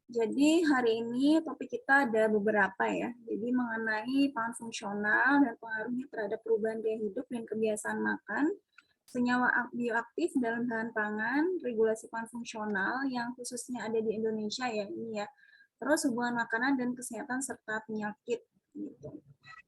Jadi hari ini topik kita ada beberapa ya. Jadi mengenai pangan fungsional dan pengaruhnya terhadap perubahan gaya hidup dan kebiasaan makan, senyawa bioaktif dalam bahan pangan, regulasi pangan fungsional yang khususnya ada di Indonesia ya ini ya. Terus hubungan makanan dan kesehatan serta penyakit gitu.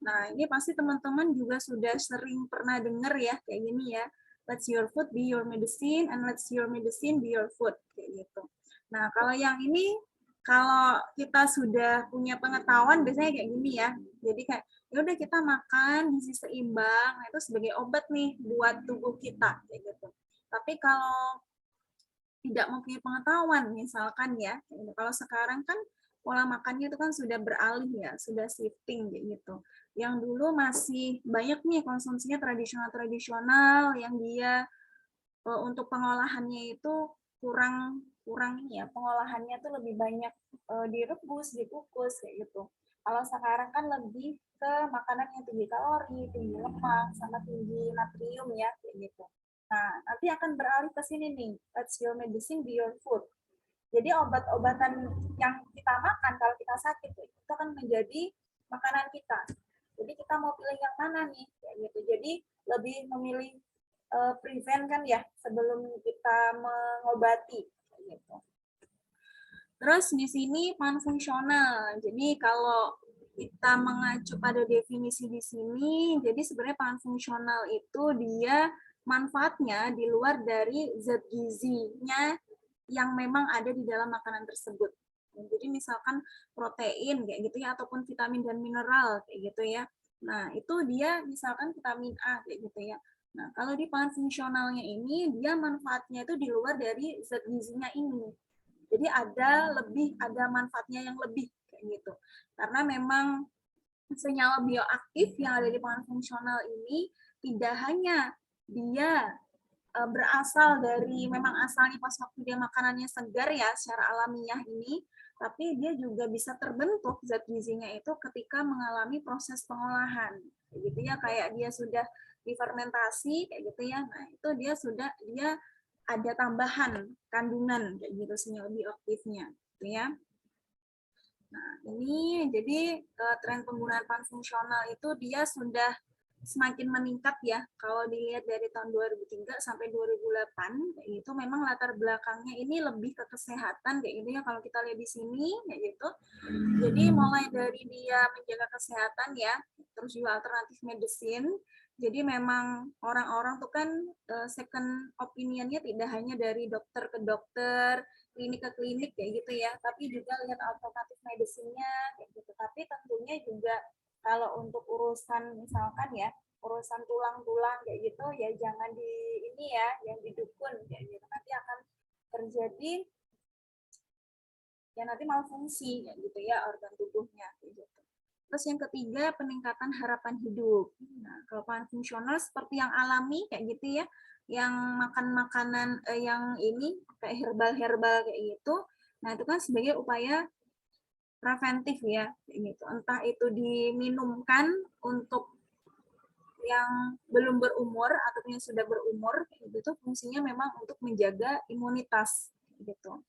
Nah, ini pasti teman-teman juga sudah sering pernah dengar ya kayak gini ya. Let's your food be your medicine and let's your medicine be your food kayak gitu. Nah, kalau yang ini kalau kita sudah punya pengetahuan biasanya kayak gini ya. Jadi kayak ya udah kita makan gizi seimbang, nah itu sebagai obat nih buat tubuh kita kayak gitu. Tapi kalau tidak mempunyai pengetahuan misalkan ya, kalau sekarang kan pola makannya itu kan sudah beralih ya, sudah shifting kayak gitu. Yang dulu masih banyak nih konsumsinya tradisional-tradisional yang dia untuk pengolahannya itu kurang kurang ya, pengolahannya tuh lebih banyak direbus, dikukus kayak gitu. Kalau sekarang kan lebih ke makanan yang tinggi kalori, tinggi lemak, sama tinggi natrium ya kayak gitu. Nah, nanti akan beralih ke sini nih, let's your medicine be your food. Jadi obat-obatan yang kita makan kalau kita sakit itu akan menjadi makanan kita. Jadi kita mau pilih yang mana nih kayak gitu. Jadi lebih memilih prevent kan ya sebelum kita mengobati gitu. Terus di sini pangan fungsional. Jadi kalau kita mengacu pada definisi di sini, jadi sebenarnya pangan fungsional itu dia manfaatnya di luar dari zat gizinya yang memang ada di dalam makanan tersebut. Jadi misalkan protein kayak gitu ya ataupun vitamin dan mineral kayak gitu ya. Nah, itu dia misalkan vitamin A kayak gitu ya. Nah, kalau di pangan fungsionalnya ini dia manfaatnya itu di luar dari zat gizinya ini. Jadi ada manfaatnya yang lebih kayak gitu. Karena memang senyawa bioaktif yang ada di pangan fungsional ini tidak hanya dia berasal dari memang asalnya pas waktu dia makanannya segar ya secara alamiah ini, tapi dia juga bisa terbentuk zat gizinya itu ketika mengalami proses pengolahan, gitu ya kayak dia sudah difermentasi kayak gitu ya, nah itu dia ada tambahan kandungan kayak gitu senyawa bioaktifnya, gitu ya. Nah, ini jadi tren penggunaan pangan fungsional itu dia sudah semakin meningkat ya. Kalau dilihat dari tahun 2003 sampai 2008, kayak gitu memang latar belakangnya ini lebih ke kesehatan kayak gitu ya. Kalau kita lihat di sini kayak gitu. Jadi mulai dari dia menjaga kesehatan ya, terus juga alternatif medicine. Jadi memang orang-orang tuh kan second opinionnya tidak hanya dari dokter ke dokter, klinik ke klinik kayak gitu ya, tapi juga lihat alternatif medicine-nya kayak gitu. Tapi tentunya juga kalau untuk urusan misalkan ya, urusan tulang-tulang kayak gitu ya jangan di ini ya, yang didukun kayak gitu. Nanti akan terjadi ya nanti malfungsi kayak gitu ya organ tubuhnya kayak gitu. Terus yang ketiga peningkatan harapan hidup. Nah, kalau pangan fungsional seperti yang alami kayak gitu ya, yang makan makanan yang ini kayak herbal-herbal kayak gitu. Nah, itu kan sebagai upaya preventif ya, kayak gitu. Entah itu diminumkan untuk yang belum berumur atau yang sudah berumur, itu fungsinya memang untuk menjaga imunitas gitu.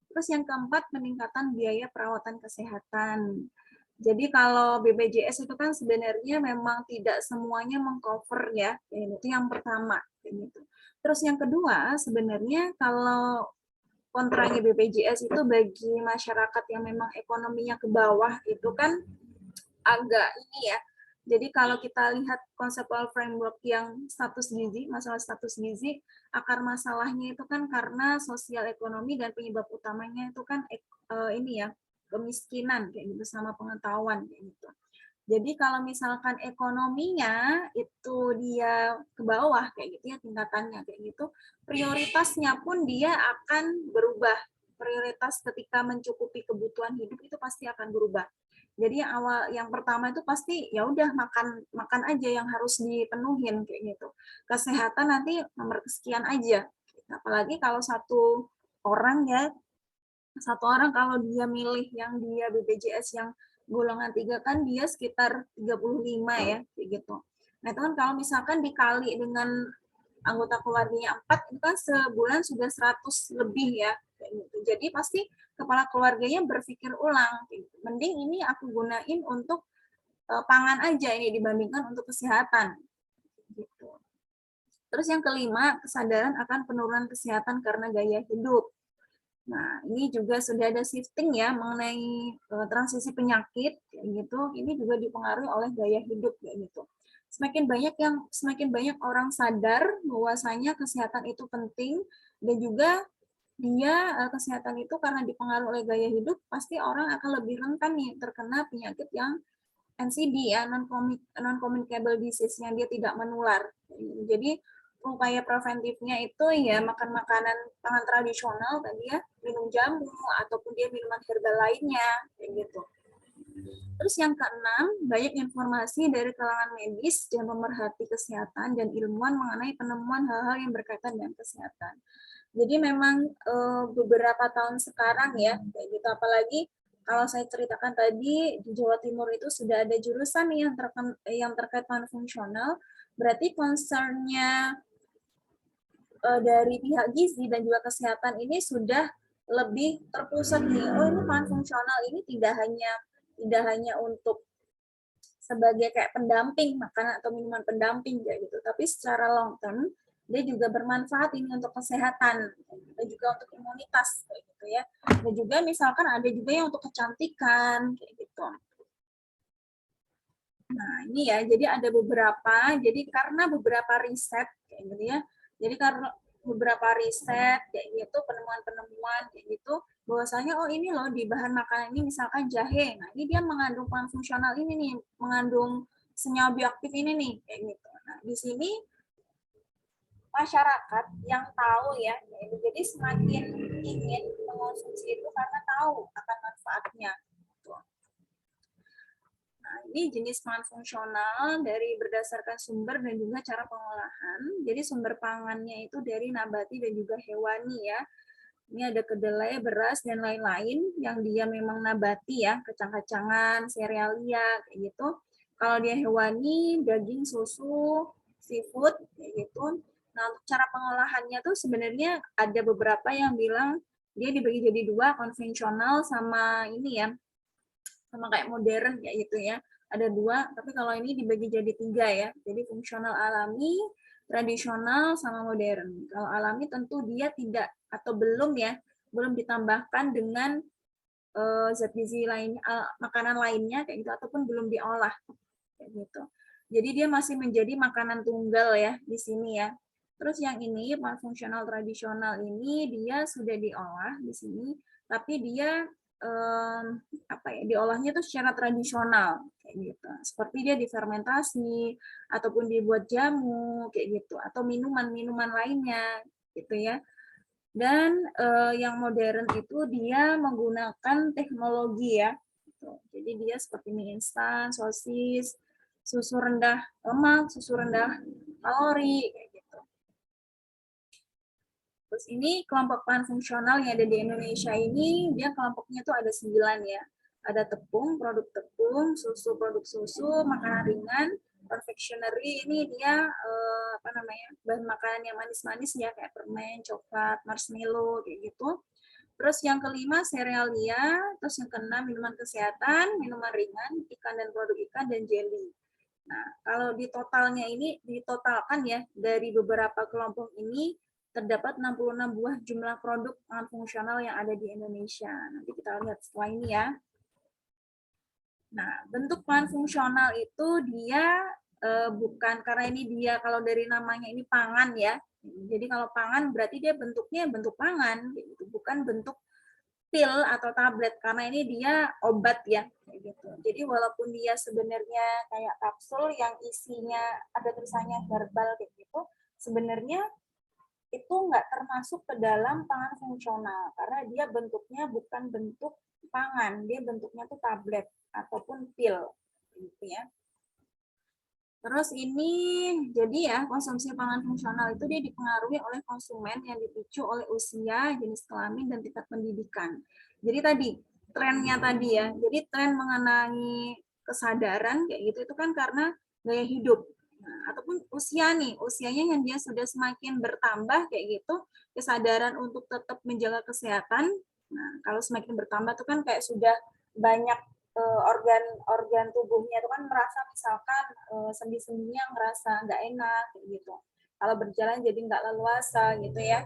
Terus yang keempat, peningkatan biaya perawatan kesehatan. Jadi kalau BPJS itu kan sebenarnya memang tidak semuanya mengcover ya, itu yang pertama. Gitu. Terus yang kedua, sebenarnya kalau kontranya BPJS itu bagi masyarakat yang memang ekonominya ke bawah itu kan agak ini ya. Jadi kalau kita lihat konseptual framework yang status gizi, masalah status gizi, akar masalahnya itu kan karena sosial ekonomi dan penyebab utamanya itu kan ini ya, kemiskinan kayak gitu sama pengetahuan kayak gitu. Jadi kalau misalkan ekonominya itu dia ke bawah kayak gitu ya tingkatannya kayak gitu, prioritasnya pun dia akan berubah. Prioritas ketika mencukupi kebutuhan hidup itu pasti akan berubah. Jadi yang pertama itu pasti ya udah makan aja yang harus dipenuhin kayak gitu. Kesehatan nanti nomor kesekian aja. Apalagi kalau satu orang kalau dia milih yang dia BPJS yang golongan 3 kan dia sekitar 35 ya kayak gitu. Nah, itu kan kalau misalkan dikali dengan anggota keluarganya 4 itu kan sebulan sudah 100 lebih ya kayak gitu. Jadi pasti kepala keluarganya berpikir ulang, mending ini aku gunain untuk pangan aja ini dibandingkan untuk kesehatan. Gitu. Terus yang kelima, kesadaran akan penurunan kesehatan karena gaya hidup. Nah, ini juga sudah ada shifting ya mengenai transisi penyakit kayak gitu. Ini juga dipengaruhi oleh gaya hidup kayak gitu. Semakin banyak orang sadar bahwasanya kesehatan itu penting, dan juga dia kesehatan itu karena dipengaruhi oleh gaya hidup, pasti orang akan lebih rentan nih terkena penyakit yang NCD ya, non-communicable disease, yang dia tidak menular. Jadi upaya preventifnya itu ya makan makanan pangan tradisional tadi ya, minum jamu ataupun dia minuman herbal lainnya kayak gitu. Terus yang keenam, banyak informasi dari kalangan medis dan pemerhati kesehatan dan ilmuwan mengenai penemuan hal-hal yang berkaitan dengan kesehatan. Jadi memang beberapa tahun sekarang ya, kayak gitu, apalagi kalau saya ceritakan tadi di Jawa Timur itu sudah ada jurusan yang terkait pangan fungsional, berarti concern-nya dari pihak gizi dan juga kesehatan ini sudah lebih terpusat nih. Oh, ini pangan fungsional ini tidak hanya untuk sebagai kayak pendamping makanan atau minuman pendamping kayak gitu, tapi secara long term dia juga bermanfaat ini untuk kesehatan dan juga untuk imunitas kayak gitu ya. Dan juga misalkan ada juga yang untuk kecantikan kayak gitu. Nah, ini ya, jadi ada beberapa, jadi karena beberapa riset kayak gitu ya. Jadi karena beberapa riset kayak gitu, penemuan-penemuan kayak gitu, bahwasanya oh ini loh di bahan makanan ini misalkan jahe. Nah, ini dia mengandung bahan fungsional ini nih, mengandung senyawa bioaktif ini nih kayak gitu. Nah, di sini masyarakat yang tahu ya, jadi semakin ingin mengonsumsi itu karena tahu akan manfaatnya. Nah, ini jenis pangan fungsional dari berdasarkan sumber dan juga cara pengolahan. Jadi sumber pangannya itu dari nabati dan juga hewani ya. Ini ada kedelai, beras, dan lain-lain yang dia memang nabati ya, kacang-kacangan, serealia, kayak gitu. Kalau dia hewani, daging, susu, seafood, kayak gitu. Nah, untuk cara pengolahannya tuh sebenarnya ada beberapa yang bilang dia dibagi jadi dua, konvensional sama ini ya, sama kayak modern kayak gitu ya. Ada dua, tapi kalau ini dibagi jadi tiga ya. Jadi fungsional alami, tradisional, sama modern. Kalau alami tentu dia tidak atau belum ya, belum ditambahkan dengan zat gizi lainnya, makanan lainnya kayak gitu, ataupun belum diolah kayak gitu. Jadi dia masih menjadi makanan tunggal ya di sini ya. Terus yang ini fungsional tradisional ini dia sudah diolah di sini, tapi dia diolahnya tuh secara tradisional kayak gitu. Seperti dia difermentasi ataupun dibuat jamu kayak gitu, atau minuman-minuman lainnya gitu ya. Dan yang modern itu dia menggunakan teknologi ya. Gitu. Jadi dia seperti mie instan, sosis, susu rendah lemak, susu rendah kalori kayak gitu. Terus ini kelompok pangan fungsional yang ada di Indonesia ini, dia kelompoknya tuh ada 9 ya. Ada tepung, produk tepung, susu, produk susu, makanan ringan, confectionery ini dia bahan makanan yang manis-manis ya, kayak permen, coklat, marshmallow kayak gitu. Terus yang kelima serealia, terus yang keenam minuman kesehatan, minuman ringan, ikan dan produk ikan, dan jelly. Nah, kalau di totalnya ini ditotalkan ya dari beberapa kelompok ini terdapat 66 buah jumlah produk pangan fungsional yang ada di Indonesia. Nanti kita lihat setelah ini ya. Nah, bentuk pangan fungsional itu dia bukan, karena ini dia kalau dari namanya ini pangan ya. Jadi kalau pangan berarti dia bentuknya bentuk pangan, gitu. Bukan bentuk pil atau tablet, karena ini dia obat ya. Gitu. Jadi walaupun dia sebenarnya kayak kapsul yang isinya ada tulisannya herbal kayak gitu, sebenarnya itu nggak termasuk ke dalam pangan fungsional karena dia bentuknya bukan bentuk pangan, dia bentuknya tuh tablet ataupun pil gitu ya. Terus ini jadi ya konsumsi pangan fungsional itu dia dipengaruhi oleh konsumen yang dipicu oleh usia, jenis kelamin, dan tingkat pendidikan. Jadi tadi trennya tadi ya, jadi tren mengenai kesadaran kayak gitu itu kan karena gaya hidup. Nah, ataupun usia nih, usianya yang dia sudah semakin bertambah kayak gitu, kesadaran untuk tetap menjaga kesehatan. Nah, kalau semakin bertambah tuh kan kayak sudah banyak organ-organ tubuhnya itu kan merasa misalkan sendi-sendinya ngerasa nggak enak kayak gitu. Kalau berjalan jadi nggak leluasa gitu ya.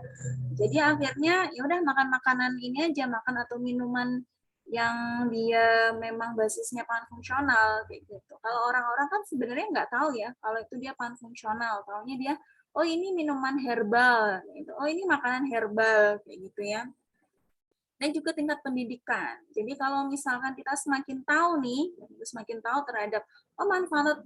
Jadi akhirnya ya udah makan makanan ini aja, makan atau minuman yang dia memang basisnya pangan fungsional kayak gitu. Kalau orang-orang kan sebenarnya nggak tahu ya kalau itu dia pangan fungsional, taunya dia oh ini minuman herbal, gitu. Oh ini makanan herbal kayak gitu ya. Dan juga tingkat pendidikan. Jadi kalau misalkan kita semakin tahu nih, semakin tahu terhadap oh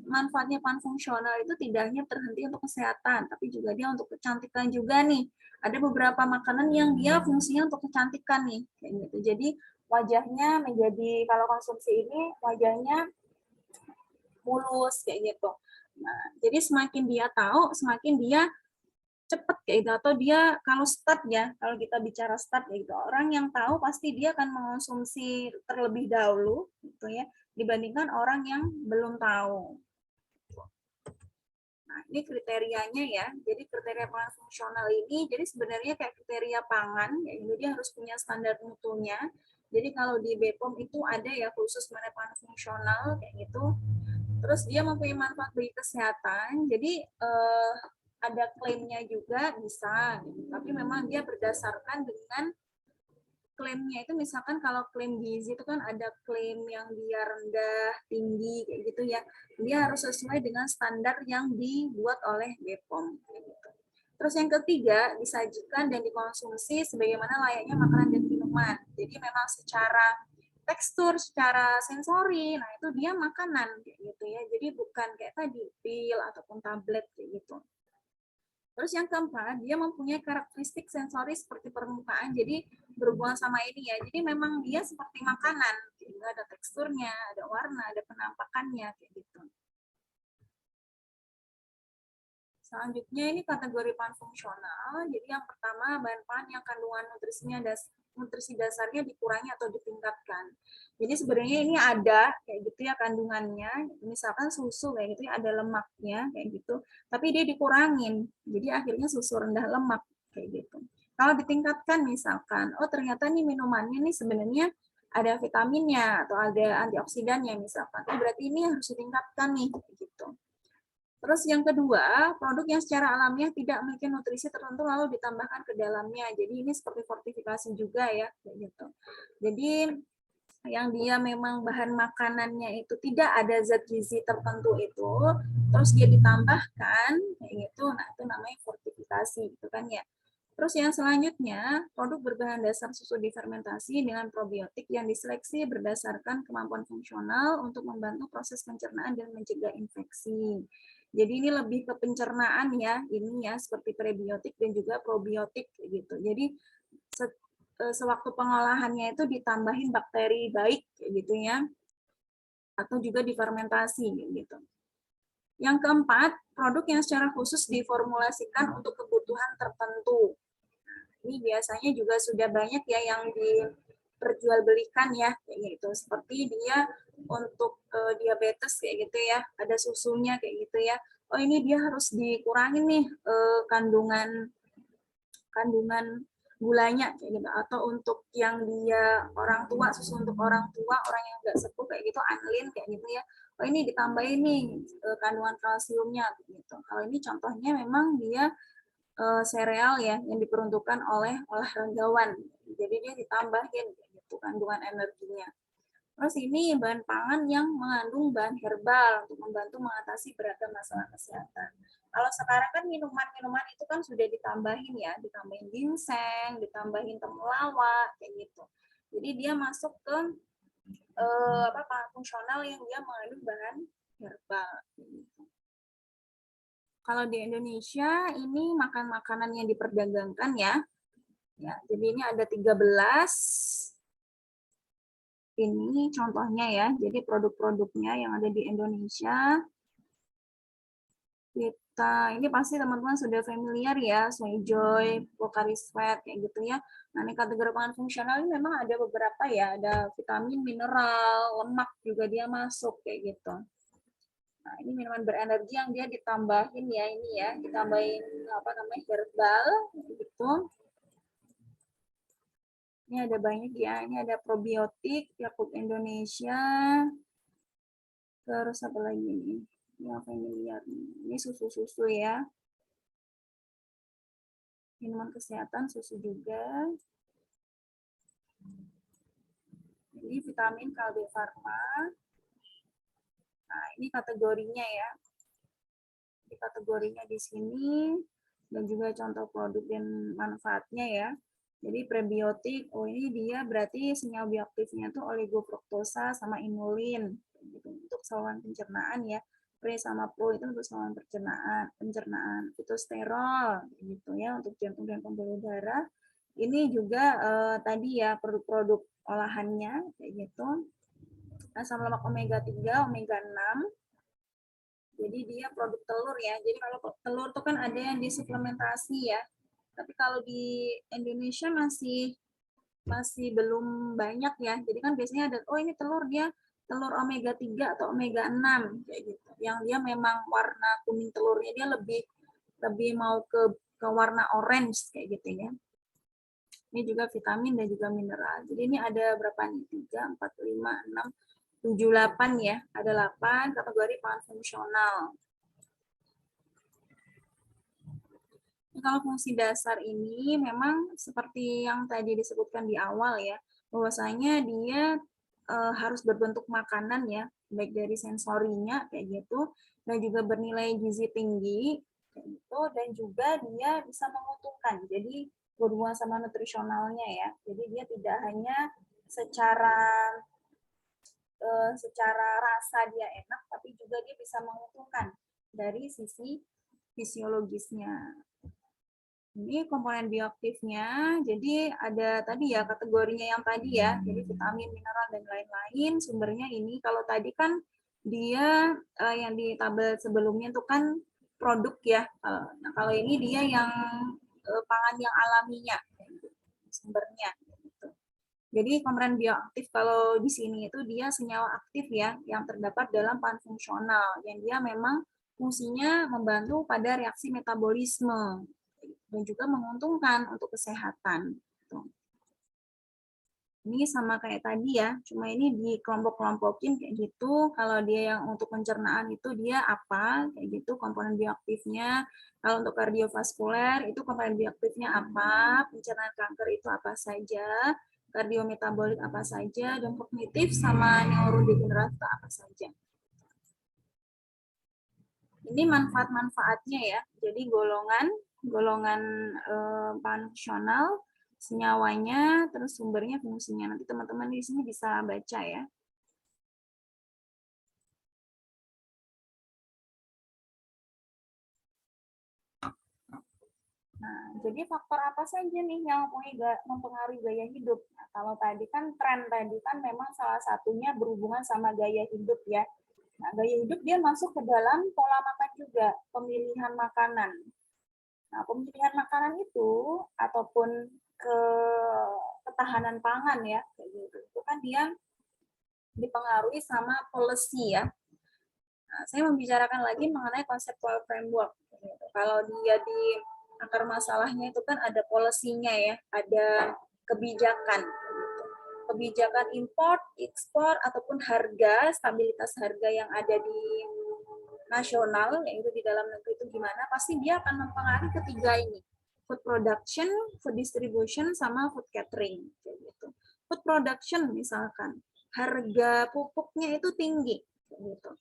manfaatnya pangan fungsional itu tidak hanya terhenti untuk kesehatan, tapi juga dia untuk kecantikan juga nih. Ada beberapa makanan yang dia fungsinya untuk kecantikan nih, kayak gitu. Jadi wajahnya menjadi kalau konsumsi ini wajahnya mulus kayak gitu. Nah, jadi semakin dia tahu, semakin dia cepet kayak gitu, atau dia kalau start ya, kalau kita bicara start ya gitu, orang yang tahu pasti dia akan mengonsumsi terlebih dahulu gitu ya, dibandingkan orang yang belum tahu. Nah, ini kriterianya ya. Jadi kriteria pangan fungsional ini jadi sebenarnya kayak kriteria pangan ya, jadi dia harus punya standar mutunya. Jadi kalau di BPOM itu ada ya khusus mengenai pangan fungsional kayak gitu. Terus dia mempunyai manfaat bagi kesehatan. Jadi ada klaimnya juga bisa, gitu. Tapi memang dia berdasarkan dengan klaimnya itu misalkan kalau klaim gizi itu kan ada klaim yang dia rendah, tinggi kayak gitu ya. Dia harus sesuai dengan standar yang dibuat oleh BPOM kayak gitu. Terus yang ketiga, disajikan dan dikonsumsi sebagaimana layaknya makanan dan minuman. Jadi memang secara tekstur, secara sensori, nah itu dia makanan kayak gitu ya. Jadi bukan kayak tadi pil ataupun tablet kayak gitu. Terus yang keempat, dia mempunyai karakteristik sensori seperti permukaan, jadi berhubungan sama ini ya. Jadi memang dia seperti makanan, jadi ada teksturnya, ada warna, ada penampakannya kayak gitu. Selanjutnya ini kategori pangan fungsional. Jadi yang pertama bahan pangan yang kandungan nutrisi dasarnya dikurangi atau ditingkatkan. Jadi sebenarnya ini ada kayak gitu ya kandungannya. Misalkan susu kayak gitu ya ada lemaknya kayak gitu, tapi dia dikurangin. Jadi akhirnya susu rendah lemak kayak gitu. Kalau ditingkatkan misalkan, oh ternyata nih minumannya nih sebenarnya ada vitaminnya atau ada antioksidannya misalkan. Oh berarti ini harus ditingkatkan nih gitu. Terus yang kedua, produk yang secara alamiah tidak memiliki nutrisi tertentu lalu ditambahkan ke dalamnya. Jadi ini seperti fortifikasi juga ya, kayak gitu. Jadi yang dia memang bahan makanannya itu tidak ada zat gizi tertentu itu, terus dia ditambahkan kayak gitu, nah itu namanya fortifikasi gitu kan ya. Terus yang selanjutnya, produk berbahan dasar susu difermentasi dengan probiotik yang diseleksi berdasarkan kemampuan fungsional untuk membantu proses pencernaan dan mencegah infeksi. Jadi ini lebih ke pencernaan ya, ini ya seperti prebiotik dan juga probiotik gitu. Jadi sewaktu pengolahannya itu ditambahin bakteri baik gitu ya, atau juga difermentasi gitu. Yang keempat, produk yang secara khusus diformulasikan untuk kebutuhan tertentu. Ini biasanya juga sudah banyak ya yang diperjualbelikan ya kayak gitu. Seperti dia untuk diabetes kayak gitu ya, ada susunya kayak gitu ya. Oh ini dia harus dikurangin nih kandungan kandungan gulanya kayak gitu, atau untuk yang dia orang tua, susu untuk orang tua, orang yang nggak sepuh kayak gitu, anlin kayak gitu ya. Oh ini ditambahin nih kandungan kalsiumnya gitu. Kalau ini contohnya memang dia sereal ya yang diperuntukkan oleh olahragawan. Jadi dia ditambahin gitu kandungan energinya. Terus ini bahan pangan yang mengandung bahan herbal untuk membantu mengatasi beragam masalah kesehatan. Kalau sekarang kan minuman-minuman itu kan sudah ditambahin ya, ditambahin ginseng, ditambahin temulawak kayak gitu. Jadi dia masuk ke pangan fungsional yang dia mengandung bahan herbal. Gitu. Kalau di Indonesia ini makan makanan yang diperdagangkan ya. Ya, jadi ini ada 13 ini contohnya ya. Jadi produk-produknya yang ada di Indonesia. Kita ini pasti teman-teman sudah familiar ya, Soyjoy, Pocari Sweat kayak gitu ya. Nah, ini kategori pangan fungsional ini memang ada beberapa ya, ada vitamin, mineral, lemak juga dia masuk kayak gitu. Nah, ini minuman berenergi yang dia ditambahin ya, ini ya, ditambahin apa namanya, herbal gitu. Ini ada banyak ya, ini ada probiotik, Yakult Indonesia. Terus apa lagi nih? Ini apa ini lihat nih. Ini susu-susu ya. Minuman kesehatan, susu juga. Ini vitamin Kalbe Farma. Nah, ini kategorinya ya. Di kategorinya di sini dan juga contoh produk dan manfaatnya ya. Jadi prebiotik, oh ini dia berarti senyawa bioaktifnya tuh oligofruktosa sama inulin gitu, untuk saluran pencernaan ya. Pre sama pro itu untuk saluran pencernaan, fitosterol gitu ya untuk jantung dan pembuluh darah. Ini juga tadi ya produk-produk olahannya kayak gitu. Asam lemak omega 3, omega 6. Jadi dia produk telur ya. Jadi kalau telur tuh kan ada yang disuplementasi ya. Tapi kalau di Indonesia masih belum banyak ya. Jadi kan biasanya ada, oh ini telur dia telur omega 3 atau omega 6 kayak gitu. Yang dia memang warna kuning telurnya dia lebih mau ke warna orange kayak gitu ya. Ini juga vitamin dan juga mineral. Jadi ini ada berapa nih? 3, 4, 5, 6, 7, 8 ya. Ada 8 kategori pangan fungsional. Kalau fungsi dasar ini memang seperti yang tadi disebutkan di awal ya, bahwasanya dia harus berbentuk makanan ya, baik dari sensorinya kayak gitu, dan juga bernilai gizi tinggi kayak gitu, dan juga dia bisa menguntungkan. Jadi berhubungan sama nutrisionalnya ya. Jadi dia tidak hanya secara rasa dia enak, tapi juga dia bisa menguntungkan dari sisi fisiologisnya. Ini komponen bioaktifnya, jadi ada tadi ya kategorinya yang tadi ya, jadi vitamin, mineral, dan lain-lain. Sumbernya ini, kalau tadi kan dia yang di tabel sebelumnya itu kan produk ya. Nah, kalau ini dia yang pangan yang alaminya, sumbernya. Gitu. Jadi komponen bioaktif kalau di sini itu dia senyawa aktif ya, yang terdapat dalam pangan fungsional, yang dia memang fungsinya membantu pada reaksi metabolisme dan juga menguntungkan untuk kesehatan. Ini sama kayak tadi ya, cuma ini di kelompok-kelompokin kayak gitu. Kalau dia yang untuk pencernaan itu dia apa, kayak gitu komponen bioaktifnya. Kalau untuk kardiovaskuler itu komponen bioaktifnya apa, pencernaan kanker itu apa saja, kardiometabolik apa saja, dan kognitif sama neurodegeneratif apa saja. Ini manfaat-manfaatnya ya. Jadi golongan fungsional, senyawanya, terus sumbernya, fungsinya. Nanti teman-teman di sini bisa baca ya. Nah, jadi faktor apa saja nih yang mempengaruhi gaya hidup? Nah, kalau tadi kan tren tadi kan memang salah satunya berhubungan sama gaya hidup ya. Nah, gaya hidup dia masuk ke dalam pola makan juga, pemilihan makanan. Nah, pemilihan makanan itu ataupun ketahanan pangan ya, kayak gitu. Itu kan dia dipengaruhi sama policy ya. Nah, saya membicarakan lagi mengenai conceptual framework. Gitu. Kalau dia di akar masalahnya itu kan ada policy-nya ya, ada kebijakan. Gitu. Kebijakan import, ekspor, ataupun harga, stabilitas harga yang ada di nasional, yaitu di dalam negeri itu gimana, pasti dia akan mempengaruhi ketiga ini. Food production, food distribution, sama food catering. Gitu. Food production misalkan, harga pupuknya itu tinggi. Gitu.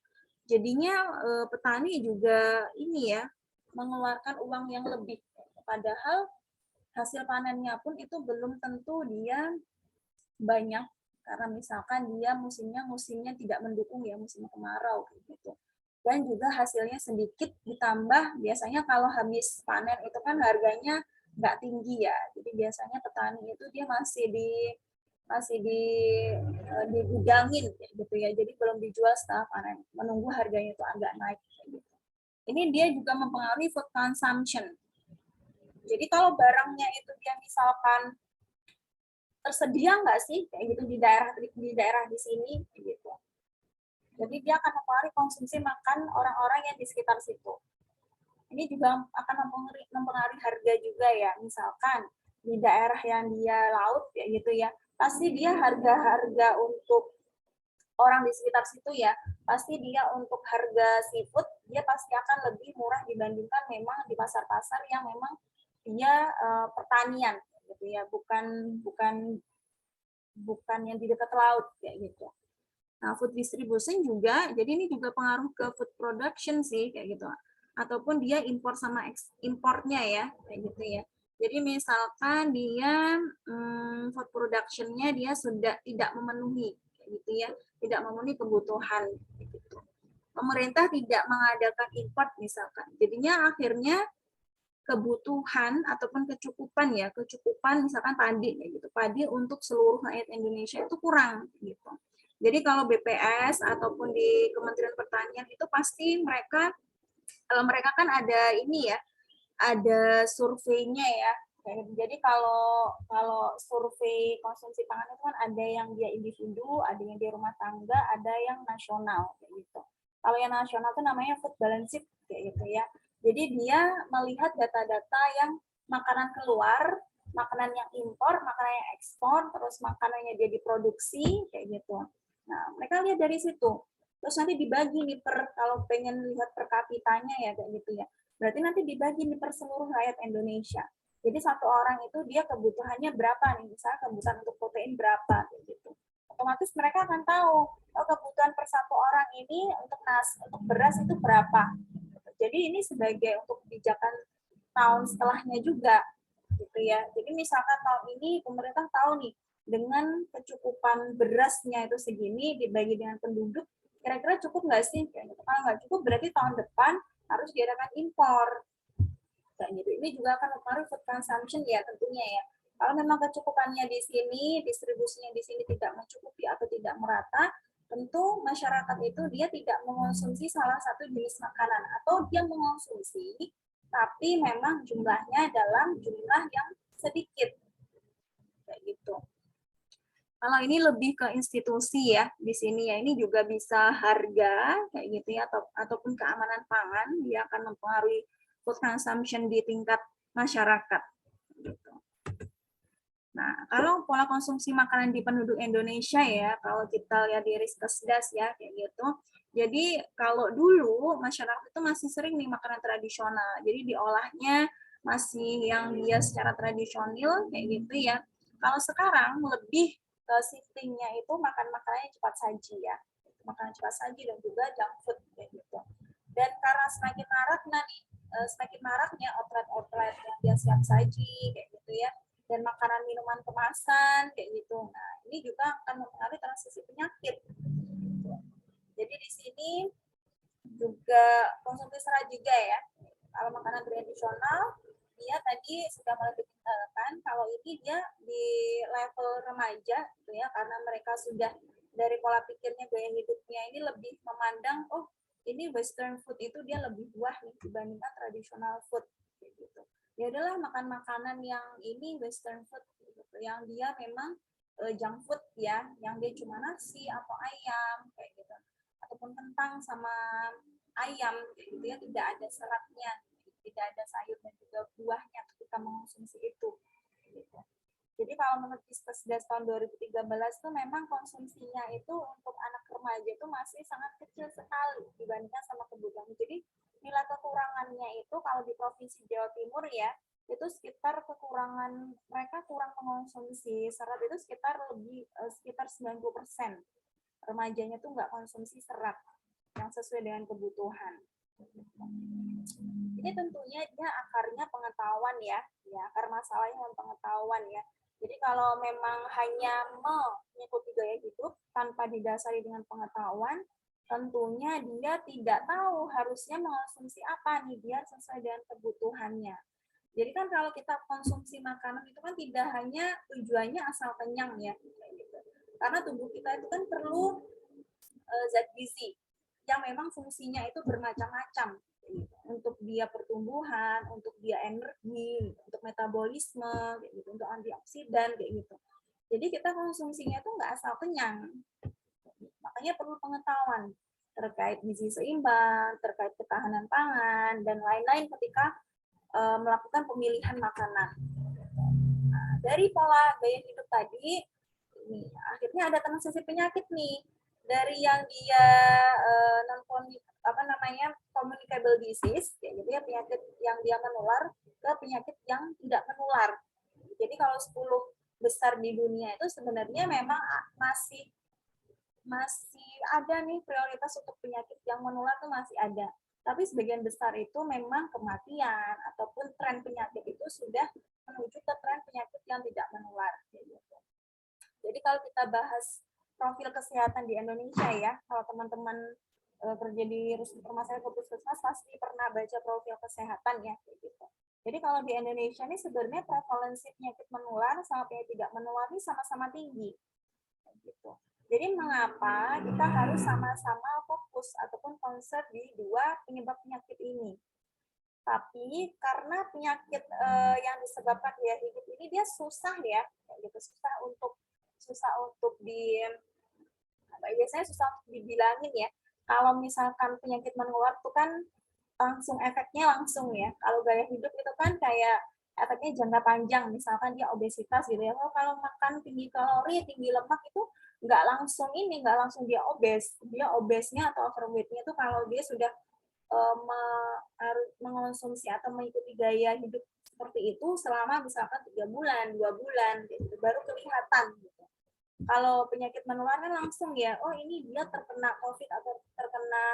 Jadinya petani juga ini ya, mengeluarkan uang yang lebih. Padahal hasil panennya pun itu belum tentu dia banyak. Karena misalkan dia musimnya tidak mendukung ya, musim kemarau gitu. Dan juga hasilnya sedikit, ditambah biasanya kalau habis panen itu kan harganya nggak tinggi ya. Jadi biasanya petani itu dia masih digudangin gitu ya. Jadi belum dijual setelah panen, menunggu harganya itu agak naik gitu. Ini dia juga mempengaruhi food consumption. Jadi kalau barangnya itu dia misalkan tersedia nggak sih kayak gitu di daerah di sini gitu. Jadi dia akan mempengaruhi konsumsi makan orang-orang yang di sekitar situ. Ini juga akan mempengaruhi harga juga ya. Misalkan di daerah yang dia laut ya gitu ya, pasti dia harga-harga untuk orang di sekitar situ ya, pasti dia untuk harga seafood dia pasti akan lebih murah dibandingkan memang di pasar-pasar yang memang dia pertanian gitu ya, bukan bukan bukan yang di dekat laut kayak gitu. Nah, food distribution juga, jadi ini juga pengaruh ke food production sih kayak gitu. Ataupun dia impor sama importnya ya, kayak gitu ya. Jadi misalkan dia food production-nya dia sudah tidak memenuhi kayak gitu ya, tidak memenuhi kebutuhan kayak gitu. Pemerintah tidak mengadakan import misalkan. Jadinya akhirnya kebutuhan ataupun kecukupan misalkan padi ya gitu, padi untuk seluruh rakyat Indonesia itu kurang gitu. Jadi kalau BPS ataupun di Kementerian Pertanian itu pasti mereka kan ada ini ya, ada surveinya ya. Jadi kalau kalau survei konsumsi pangan itu kan ada yang dia individu, ada yang di rumah tangga, ada yang nasional kayak gitu. Kalau yang nasional itu namanya food balance sheet kayak gitu ya. Jadi dia melihat data-data yang makanan keluar, makanan yang impor, makanan yang ekspor, terus makanannya dia diproduksi kayak gitu. Nah, mereka lihat dari situ. Terus nanti dibagi nih kalau pengen lihat per kapitanya ya kayak gitu ya. Berarti nanti dibagi nih per seluruh rakyat Indonesia. Jadi satu orang itu dia kebutuhannya berapa nih, misalnya kebutuhan untuk protein berapa gitu. Otomatis mereka akan tahu, oh kebutuhan per satu orang ini untuk untuk beras itu berapa. Jadi ini sebagai untuk kebijakan tahun setelahnya juga gitu ya. Jadi misalkan tahun ini pemerintah tahu nih dengan kecukupan berasnya itu segini dibagi dengan penduduk, kira-kira cukup nggak sih? Kalau nggak cukup berarti tahun depan harus diadakan impor. Kayak gitu. Ini juga akan mempengaruhi food consumption ya tentunya ya. Kalau memang kecukupannya di sini, distribusinya di sini tidak mencukupi atau tidak merata, tentu masyarakat itu dia tidak mengonsumsi salah satu jenis makanan atau dia mengonsumsi tapi memang jumlahnya dalam jumlah yang sedikit kayak gitu. Kalau ini lebih ke institusi ya di sini ya, ini juga bisa harga kayak gitu ya, ataupun keamanan pangan, dia akan mempengaruhi food consumption di tingkat masyarakat. Gitu. Nah, kalau pola konsumsi makanan di penduduk Indonesia ya, kalau kita lihat di Riskesdas ya, kayak gitu. Jadi kalau dulu masyarakat itu masih sering nih makanan tradisional, jadi diolahnya masih yang dia secara tradisional kayak gitu ya. Kalau sekarang lebih ke shiftingnya itu makan makanannya cepat saji ya, makanan cepat saji dan juga junk food kayak gitu. Dan karena semakin maraknya outlet-outlet yang dia siap saji kayak gitu ya, dan makanan minuman kemasan kayak gitu. Nah, ini juga akan mempengaruhi transmisi penyakit. Jadi di sini juga konsumsi serat juga ya. Kalau makanan tradisional, dia tadi sudah mulai ditinggalkan. Kalau ini dia di level remaja, gitu ya, karena mereka sudah dari pola pikirnya, gaya hidupnya ini lebih memandang, oh ini Western food itu dia lebih wah nih dibandingkan tradisional food, gitu. Ya udahlah makan makanan yang ini Western food, gitu, yang dia memang junk food ya, yang dia cuma nasi atau ayam kayak gitu, ataupun kentang sama ayam gitu ya, tidak ada seratnya, tidak ada sayur dan juga buahnya ketika mengonsumsi itu gitu. Jadi kalau menurut Riskesdas tahun 2013 itu memang konsumsinya itu untuk anak remaja itu masih sangat kecil sekali dibandingkan sama kebutuhan. Jadi nilai kekurangannya itu kalau di Provinsi Jawa Timur ya, itu sekitar kekurangan mereka kurang mengonsumsi serat itu sekitar 90%. Remajanya tuh nggak konsumsi serat yang sesuai dengan kebutuhan. Ini tentunya dia akarnya pengetahuan ya, akar masalahnya pengetahuan ya. Jadi kalau memang hanya mengikuti gaya hidup tanpa didasari dengan pengetahuan, tentunya dia tidak tahu harusnya mengonsumsi apa nih biar sesuai dengan kebutuhannya. Jadi kan kalau kita konsumsi makanan itu kan tidak hanya tujuannya asal kenyang ya, karena tubuh kita itu kan perlu zat gizi yang memang fungsinya itu bermacam-macam untuk dia pertumbuhan, untuk dia energi, untuk metabolisme, kayak gitu, untuk antioksidan kayak gitu. Jadi kita konsumsinya itu nggak asal kenyang, makanya perlu pengetahuan. terkait gizi seimbang, terkait ketahanan pangan, dan lain-lain ketika melakukan pemilihan makanan. Nah, dari pola gaya hidup tadi, ini akhirnya ada transisi penyakit nih. Dari yang dia non communicable disease, ya, gitu ya, penyakit yang dia menular ke penyakit yang tidak menular. Jadi kalau 10 besar di dunia itu sebenarnya memang masih ada nih prioritas untuk penyakit yang menular tuh masih ada. Tapi sebagian besar itu memang kematian ataupun tren penyakit itu sudah menuju ke tren penyakit yang tidak menular. Jadi kalau kita bahas profil kesehatan di Indonesia ya, kalau teman-teman kerja di rumah sakit puskesmas pasti pernah baca profil kesehatan ya, gitu. Jadi kalau di Indonesia ini sebenarnya prevalensi penyakit menular sama penyakit tidak menular ini sama-sama tinggi, gitu. Jadi mengapa kita harus sama-sama fokus ataupun concern di dua penyebab penyakit ini? Tapi karena penyakit yang disebabkan gaya hidup ini dia susah ya, gitu, susah untuk biasanya susah untuk dibilangin ya. Kalau misalkan penyakit menular itu kan langsung efeknya langsung ya. Kalau gaya hidup itu kan kayak efeknya jangka panjang. Misalkan dia obesitas gitu ya. Kalau makan tinggi kalori, tinggi lemak itu nggak langsung dia obes. Dia obesnya atau overweightnya itu kalau dia sudah mengonsumsi atau mengikuti gaya hidup seperti itu selama misalkan 3 bulan, 2 bulan, gitu, baru kelihatan. Gitu. Kalau penyakit menular kan langsung ya, oh ini dia terkena COVID atau terkena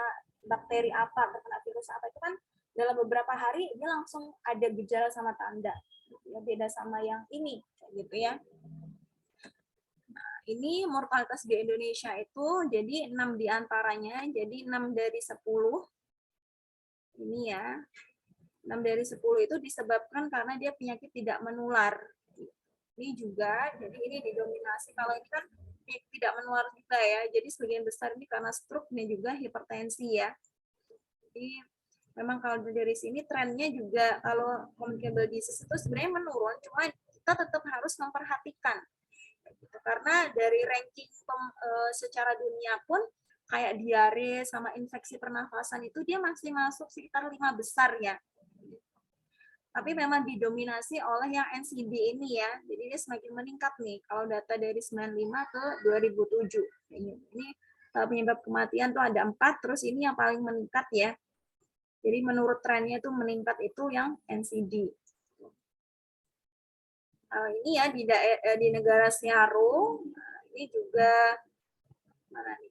bakteri apa, terkena virus apa, itu kan dalam beberapa hari dia langsung ada gejala sama tanda. Ya, beda sama yang ini, gitu ya. Nah, ini mortalitas di Indonesia itu jadi 6 diantaranya, jadi 6 dari 10. Ini ya, 6 dari 10 itu disebabkan karena dia penyakit tidak menular. Ini juga, jadi ini didominasi, kalau ini kan tidak menular juga ya, jadi sebagian besar ini karena stroke dan juga hipertensi ya. Jadi memang kalau dari sini trennya juga kalau communicable disease itu sebenarnya menurun, cuma kita tetap harus memperhatikan. Karena dari ranking secara dunia pun kayak diare sama infeksi pernafasan itu dia masih masuk sekitar 5 besar ya. Tapi memang didominasi oleh yang NCD ini ya. Jadi dia semakin meningkat nih. Kalau data dari 95 ke 2007. Ini penyebab kematian tuh ada 4, terus ini yang paling meningkat ya. Jadi menurut trennya itu meningkat itu yang NCD. Ini ya di negara Searo, ini juga mana nih?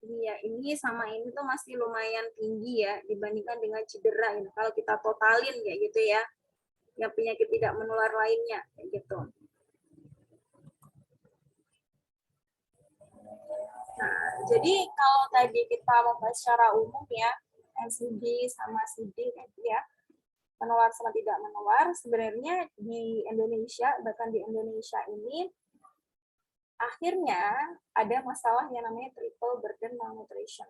Ini ya, ini sama ini tuh masih lumayan tinggi ya dibandingkan dengan cedera. Ini kalau kita totalin kayak gitu ya, yang penyakit tidak menular lainnya kayak gitu. Nah, jadi kalau tadi kita membahas secara umum ya, NCD sama CD gitu ya, menular sama tidak menular, sebenarnya di Indonesia, bahkan di Indonesia ini akhirnya ada masalah yang namanya triple burden malnutrition.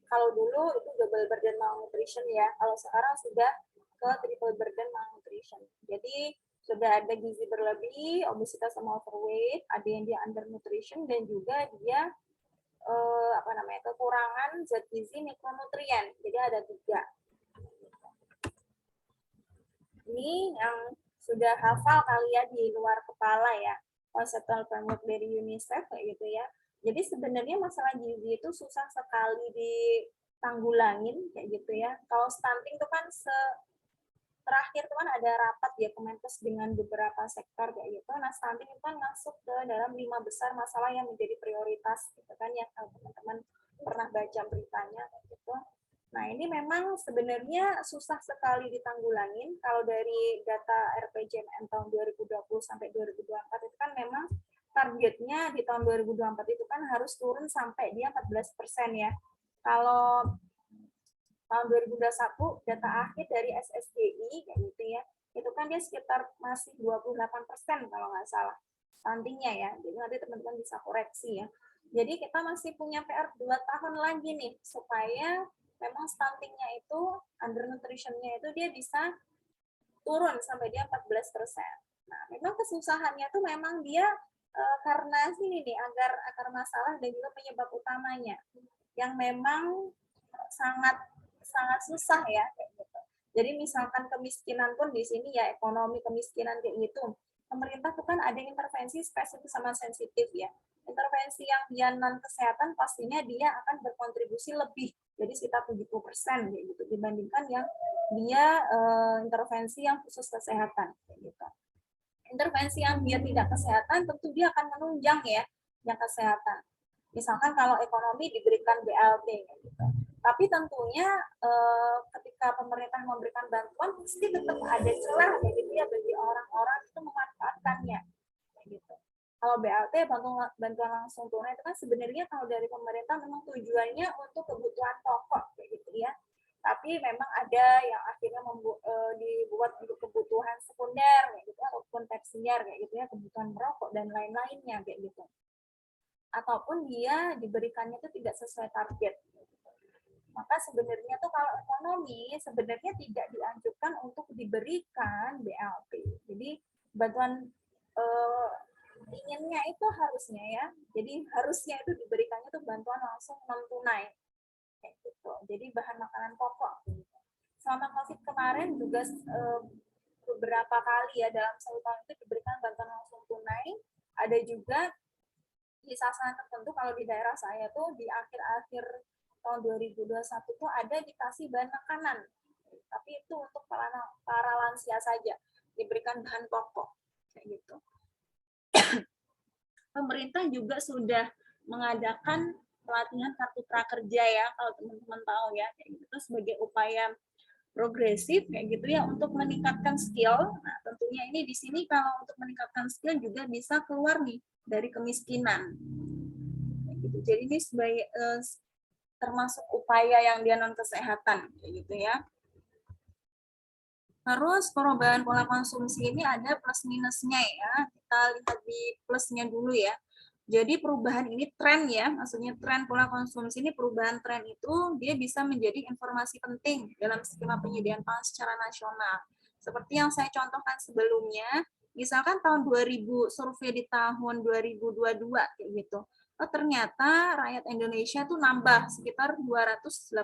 Kalau dulu itu double burden malnutrition ya, kalau sekarang sudah ke triple burden malnutrition. Jadi sudah ada gizi berlebih, obesitas sama overweight, ada yang dia undernutrition dan juga dia kekurangan zat gizi mikronutrien. Jadi ada 3. Ini yang sudah hafal kali ya di luar kepala ya. Conceptual framework dari UNICEF kayak gitu ya. Jadi sebenarnya masalah gizi itu susah sekali ditanggulangin kayak gitu ya. Kalau stunting itu kan terakhir itu kan ada rapat ya Kemenkes dengan beberapa sektor kayak gitu. Nah, stunting itu kan masuk ke dalam 5 besar masalah yang menjadi prioritas gitu kan ya, kalau teman-teman pernah baca beritanya kayak gitu. Nah, ini memang sebenarnya susah sekali ditanggulangin. Kalau dari data RPJMN tahun 2020 sampai 2024 itu kan memang targetnya di tahun 2024 itu kan harus turun sampai dia 14% ya. Kalau tahun 2021 data akhir dari SSDI kayak gitu ya, itu kan dia sekitar masih 28% kalau nggak salah stuntingnya ya. Jadi nanti teman-teman bisa koreksi ya. Jadi kita masih punya PR 2 tahun lagi nih supaya memang stuntingnya itu, undernutritionnya itu dia bisa turun sampai dia 14%. Nah, memang kesusahannya tuh memang dia karena sini nih akar masalah dan juga penyebab utamanya. yang memang sangat sangat susah ya kayak gitu. Jadi misalkan kemiskinan pun di sini ya, ekonomi kemiskinan kayak gitu. Pemerintah tuh kan ada intervensi spesifik sama sensitif ya. Intervensi yang dia non kesehatan pastinya dia akan berkontribusi lebih, jadi sekitar 70% kayak gitu dibandingkan yang dia intervensi yang khusus kesehatan kayak gitu. Intervensi yang dia tidak kesehatan tentu dia akan menunjang ya yang kesehatan. Misalkan kalau ekonomi diberikan BLT gitu. Tapi tentunya ketika pemerintah memberikan bantuan pasti tetap ada celah gitu ya bagi orang-orang itu memanfaatkannya gitu. Kalau BLT bantuan langsung tunai itu kan sebenarnya kalau dari pemerintah memang tujuannya untuk kebutuhan pokok kayak gitu ya. Tapi memang ada yang akhirnya dibuat untuk kebutuhan sekunder kayak gitu ataupun tersier kayak gitu ya, kebutuhan merokok dan lain-lainnya kayak gitu. Ataupun dia diberikannya itu tidak sesuai target. Maka sebenarnya tuh kalau ekonomi sebenarnya tidak dianjurkan untuk diberikan BLT. Jadi bantuan inginnya itu harusnya ya. Jadi harusnya itu diberikannya tuh bantuan langsung non tunai. Kayak gitu. Jadi bahan makanan pokok. Selama COVID kemarin juga beberapa kali ya dalam 1 tahun itu diberikan bantuan langsung tunai. Ada juga di sasaran tertentu kalau di daerah saya tuh di akhir-akhir tahun 2021 tuh ada dikasih bahan makanan, tapi itu untuk para lansia saja, diberikan bahan pokok kayak gitu. Pemerintah juga sudah mengadakan pelatihan kartu prakerja ya, kalau teman-teman tahu ya, kayak gitu sebagai upaya progresif kayak gitu ya untuk meningkatkan skill. Nah, tentunya ini di sini kalau untuk meningkatkan skill juga bisa keluar nih dari kemiskinan. Kayak gitu. Jadi ini sebagai termasuk upaya yang dia non kesehatan kayak gitu ya. Terus perubahan pola konsumsi ini ada plus minusnya ya. Kita lihat di plusnya dulu ya. Jadi perubahan ini tren ya, maksudnya tren pola konsumsi ini perubahan tren itu dia bisa menjadi informasi penting dalam skema penyediaan pangan secara nasional. Seperti yang saya contohkan sebelumnya, misalkan tahun 2000 survei di tahun 2022 kayak gitu. Oh, ternyata rakyat Indonesia tuh nambah sekitar 280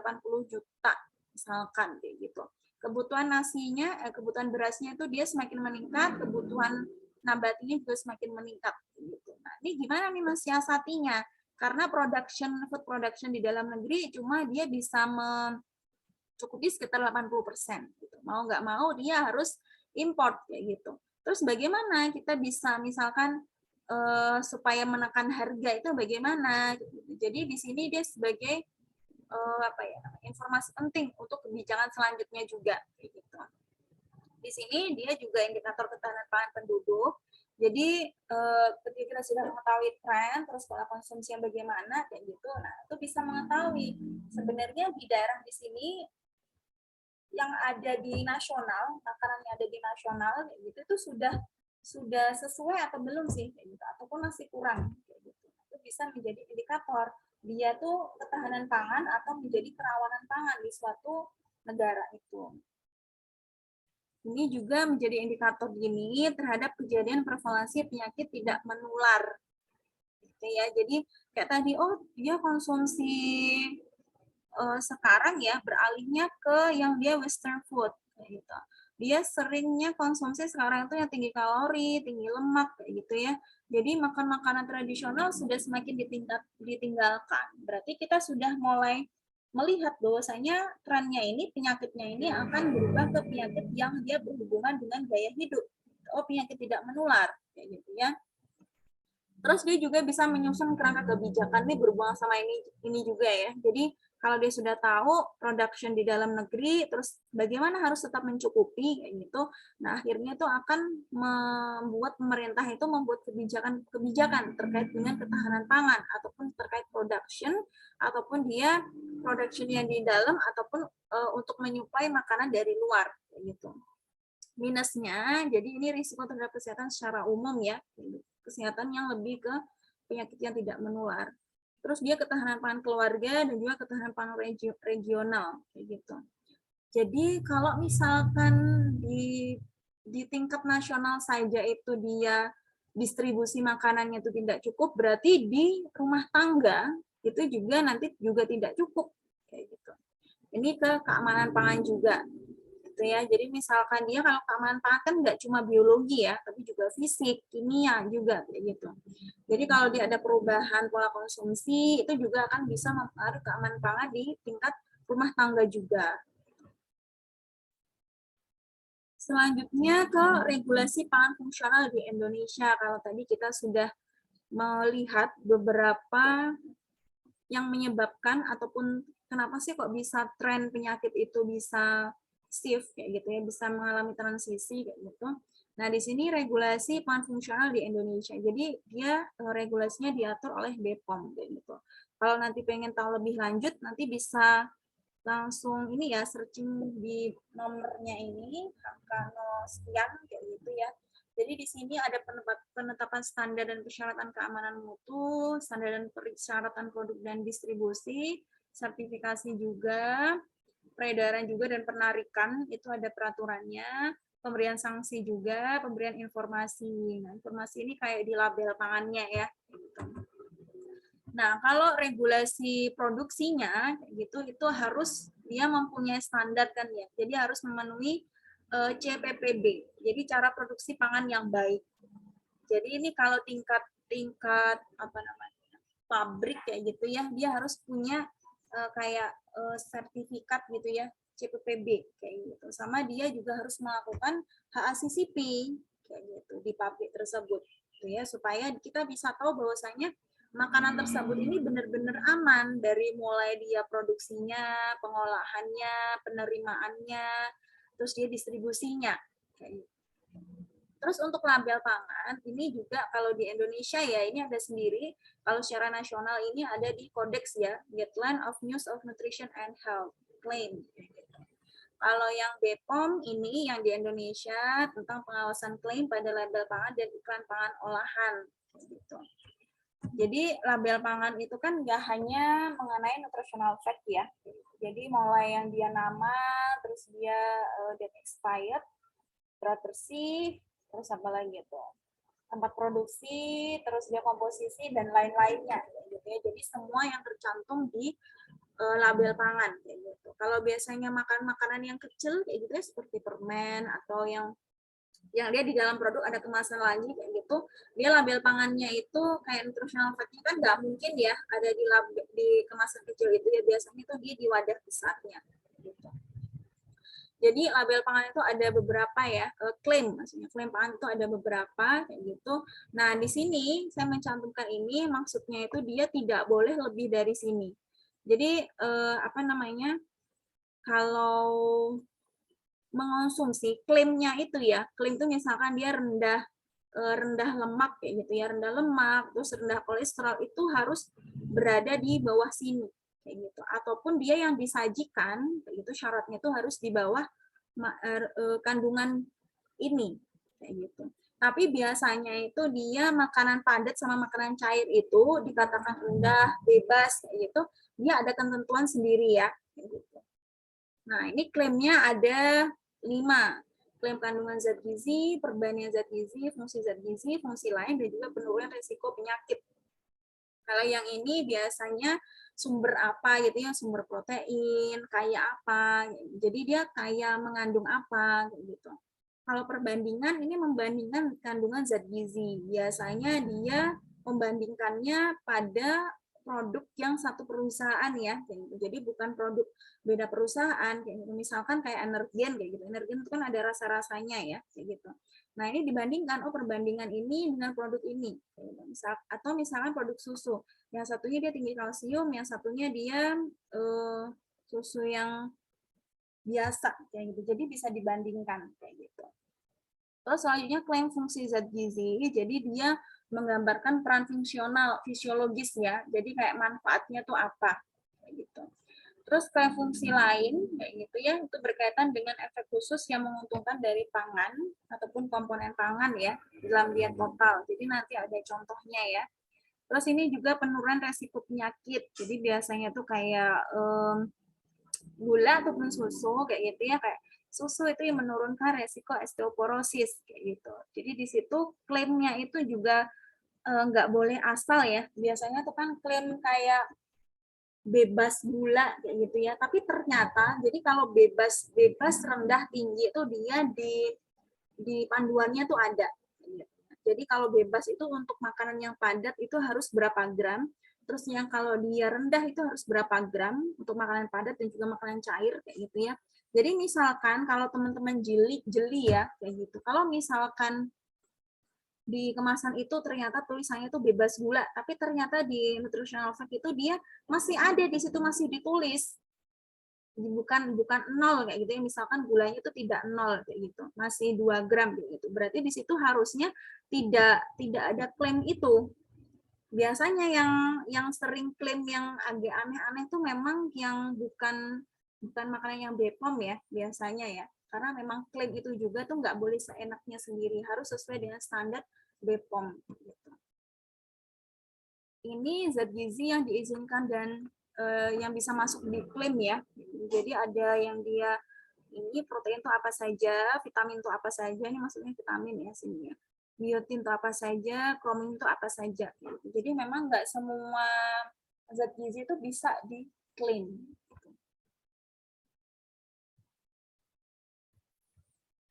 juta misalkan kayak gitu. Kebutuhan nasinya, kebutuhan berasnya itu dia semakin meningkat, kebutuhan nabatinya juga semakin meningkat gitu. Nah, ini gimana nih mensiasatinya? Karena food production di dalam negeri cuma dia bisa mencukupi sekitar 80%. Gitu. Mau nggak mau dia harus import kayak gitu. Terus bagaimana kita bisa misalkan supaya menekan harga itu bagaimana? Gitu. Jadi di sini dia sebagai informasi penting untuk kebijakan selanjutnya juga. Gitu. Di sini dia juga indikator ketahanan pangan penduduk. Jadi ketika kita sudah mengetahui tren, terus pola konsumsi yang bagaimana, kayak gitu, nah itu bisa mengetahui sebenarnya di daerah di sini yang ada di nasional, makanan yang ada di nasional, kayak gitu, itu sudah sesuai atau belum sih, kayak gitu, ataupun masih kurang, kayak gitu. Itu bisa menjadi indikator dia tuh ketahanan pangan atau menjadi kerawanan pangan di suatu negara itu. Ini juga menjadi indikator dini terhadap kejadian prevalensi penyakit tidak menular. Gitu ya. Jadi kayak tadi, oh dia konsumsi sekarang ya beralihnya ke yang dia western food. Gitu. Dia seringnya konsumsi sekarang itu yang tinggi kalori, tinggi lemak, kayak gitu ya. Jadi makan makanan tradisional sudah semakin ditinggalkan. Berarti kita sudah mulai melihat bahwasanya trennya ini, penyakitnya ini akan berubah ke penyakit yang dia berhubungan dengan gaya hidup. Oh, penyakit tidak menular, kayak gitu ya. Terus dia juga bisa menyusun kerangka kebijakan ini berhubungan sama ini juga ya. Jadi kalau dia sudah tahu production di dalam negeri, terus bagaimana harus tetap mencukupi kayak gitu. Nah, akhirnya itu akan membuat pemerintah itu membuat kebijakan terkait dengan ketahanan pangan ataupun terkait production ataupun dia production yang di dalam ataupun untuk menyuplai makanan dari luar kayak gitu. Minusnya, jadi ini risiko terhadap kesehatan secara umum ya, kesehatan yang lebih ke penyakit yang tidak menular. Terus dia ketahanan pangan keluarga dan juga ketahanan pangan regional kayak gitu. Jadi kalau misalkan di tingkat nasional saja itu dia distribusi makanannya itu tidak cukup, berarti di rumah tangga itu juga nanti juga tidak cukup kayak gitu. Ini ke keamanan pangan juga gitu ya. Jadi misalkan dia kalau keamanan pangan kan nggak cuma biologi ya, tapi juga fisik, kimia juga kayak gitu. Jadi kalau dia ada perubahan pola konsumsi itu juga akan bisa mempengaruhi keamanan pangan di tingkat rumah tangga juga. Selanjutnya ke regulasi pangan fungsional di Indonesia. Kalau tadi kita sudah melihat beberapa yang menyebabkan ataupun kenapa sih kok bisa tren penyakit itu bisa shift kayak gitu ya, bisa mengalami transisi kayak gitu. Nah, di sini regulasi pangan fungsional di Indonesia. Jadi dia regulasinya diatur oleh BPOM kayak gitu. Kalau nanti pengen tahu lebih lanjut, nanti bisa langsung ini ya searching di nomornya ini angka 0 sekian kayak gitu ya. Jadi di sini ada penetapan standar dan persyaratan keamanan mutu, standar dan persyaratan produk dan distribusi, sertifikasi juga, peredaran juga dan penarikan itu ada peraturannya, pemberian sanksi juga, pemberian informasi. Nah, informasi ini kayak di label pangannya ya. Nah, kalau regulasi produksinya gitu itu harus dia mempunyai standar kan ya. Jadi harus memenuhi CPPB. Jadi cara produksi pangan yang baik. Jadi ini kalau tingkat apa namanya? Pabrik kayak gitu ya, dia harus punya kayak sertifikat gitu ya, CPPB kayak gitu. Sama dia juga harus melakukan HACCP kayak gitu di pabrik tersebut gitu ya, supaya kita bisa tahu bahwasanya makanan tersebut ini benar-benar aman dari mulai dia produksinya, pengolahannya, penerimaannya, terus dia distribusinya. Terus untuk label pangan, ini juga kalau di Indonesia ya, ini ada sendiri. Kalau secara nasional ini ada di Kodeks ya, Guideline of Use of Nutrition and Health Claim. Kalau yang BPOM ini yang di Indonesia tentang pengawasan klaim pada label pangan dan iklan pangan olahan. Gitu. Jadi label pangan itu kan nggak hanya mengenai nutritional fact ya. Jadi mulai yang dia nama, terus dia date expired, berat bersih, terus apa lagi itu, tempat produksi, terus dia komposisi dan lain-lainnya. Gitu ya. Jadi semua yang tercantum di label pangan. Gitu. Kalau biasanya makan makanan yang kecil kayak gitu ya, seperti permen atau yang dia di dalam produk ada kemasan lagi kayak gitu, dia label pangannya itu kayak nutritional fact-nya kan nggak mungkin ya ada di kemasan kecil itu ya, biasanya itu dia di wadah besarnya gitu. Jadi label pangan itu ada beberapa ya, klaim maksudnya klaim pangan itu ada beberapa kayak gitu. Nah di sini saya mencantumkan ini maksudnya itu dia tidak boleh lebih dari sini. Jadi apa namanya, kalau mengonsumsi klaimnya itu ya, klaim itu misalkan dia rendah lemak kayak gitu ya, rendah lemak, terus rendah kolesterol, itu harus berada di bawah sini kayak gitu. Ataupun dia yang disajikan kayak gitu syaratnya itu harus di bawah kandungan ini kayak gitu. Tapi biasanya itu dia makanan padat sama makanan cair itu dikatakan rendah, bebas kayak gitu, dia ada ketentuan sendiri ya kayak gitu. Nah, ini klaimnya ada 5. Klaim kandungan zat gizi, perbandingan zat gizi, fungsi lain, dan juga penurunan risiko penyakit. Kalau yang ini biasanya sumber apa gitu ya, sumber protein, kayak apa, jadi dia kayak mengandung apa gitu. Kalau perbandingan ini membandingkan kandungan zat gizi, biasanya dia membandingkannya pada produk yang satu perusahaan ya, jadi bukan produk beda perusahaan kayak gitu. Misalkan kayak Energen kayak gitu, Energen itu kan ada rasa-rasanya ya kayak gitu. Nah ini dibandingkan, oh perbandingan ini dengan produk ini, atau misalkan produk susu, yang satunya dia tinggi kalsium, yang satunya dia susu yang biasa kayak gitu, jadi bisa dibandingkan kayak gitu. Terus selanjutnya klaim fungsi zat gizi, jadi dia menggambarkan peran fungsional, fisiologis ya, jadi kayak manfaatnya tuh apa, kayak gitu. Terus klaim fungsi lain, kayak gitu ya, itu berkaitan dengan efek khusus yang menguntungkan dari pangan, ataupun komponen pangan ya, dalam diet total. Jadi nanti ada contohnya ya. Terus ini juga penurunan resiko penyakit, jadi biasanya tuh kayak gula ataupun susu, kayak gitu ya, kayak susu itu yang menurunkan resiko osteoporosis kayak gitu. Jadi di situ klaimnya itu juga nggak boleh asal ya. Biasanya tuh kan klaim kayak bebas gula kayak gitu ya. Tapi ternyata jadi kalau bebas rendah tinggi itu dia di panduannya tuh ada. Jadi kalau bebas itu untuk makanan yang padat itu harus berapa gram, terus yang kalau dia rendah itu harus berapa gram untuk makanan padat dan juga makanan cair kayak gitu ya. Jadi misalkan kalau teman-teman jeli ya kayak gitu. Kalau misalkan di kemasan itu ternyata tulisannya itu bebas gula, tapi ternyata di nutritional fact itu dia masih ada di situ, masih ditulis bukan nol kayak gitu ya, misalkan gulanya itu tidak nol kayak gitu, masih 2 gram kayak gitu, berarti di situ harusnya tidak ada klaim itu. Biasanya yang sering klaim yang agak aneh-aneh itu memang yang bukan makanan yang BPOM ya biasanya ya, karena memang klaim itu juga tuh nggak boleh seenaknya sendiri, harus sesuai dengan standar BPOM gitu. Ini zat gizi yang diizinkan dan yang bisa masuk di klaim ya. Jadi ada yang dia ini protein itu apa saja, vitamin itu apa saja, ini maksudnya vitamin ya sini ya. Biotin itu apa saja, kromin itu apa saja. Jadi memang nggak semua zat gizi itu bisa diklaim.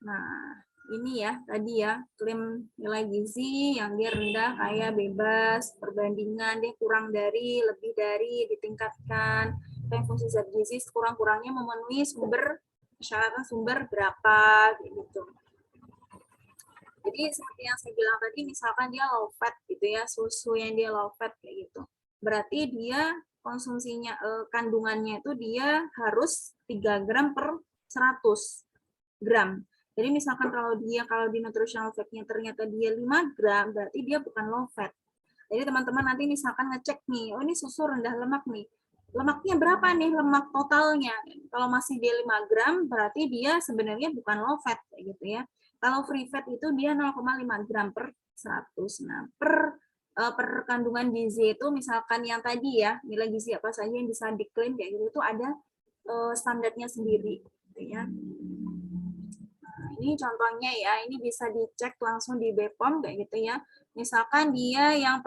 Nah, ini ya tadi ya klaim nilai gizi yang dia rendah kayak bebas, perbandingan dia kurang dari, lebih dari, ditingkatkan, klaim fungsi zat gizi kurang-kurangnya memenuhi persyaratan sumber berapa gitu. Jadi seperti yang saya bilang tadi, misalkan dia low fat gitu ya, susu yang dia low fat kayak gitu, berarti dia konsumsinya kandungannya itu dia harus 3 gram per 100 gram. Jadi misalkan kalau di nutritional fat-nya ternyata dia 5 gram, berarti dia bukan low fat. Jadi teman-teman nanti misalkan ngecek nih, oh ini susu rendah lemak nih. Lemaknya berapa nih lemak totalnya? Kalau masih dia 5 gram, berarti dia sebenarnya bukan low fat kayak gitu ya. Kalau free fat itu dia 0,5 gram per 100. Nah, per kandungan gizi itu misalkan yang tadi ya, nilai gizi apa saja yang bisa diklaim kayak gitu itu ada standarnya sendiri gitu ya. Ini contohnya ya, ini bisa dicek langsung di BPOM kayak gitu ya. Misalkan dia yang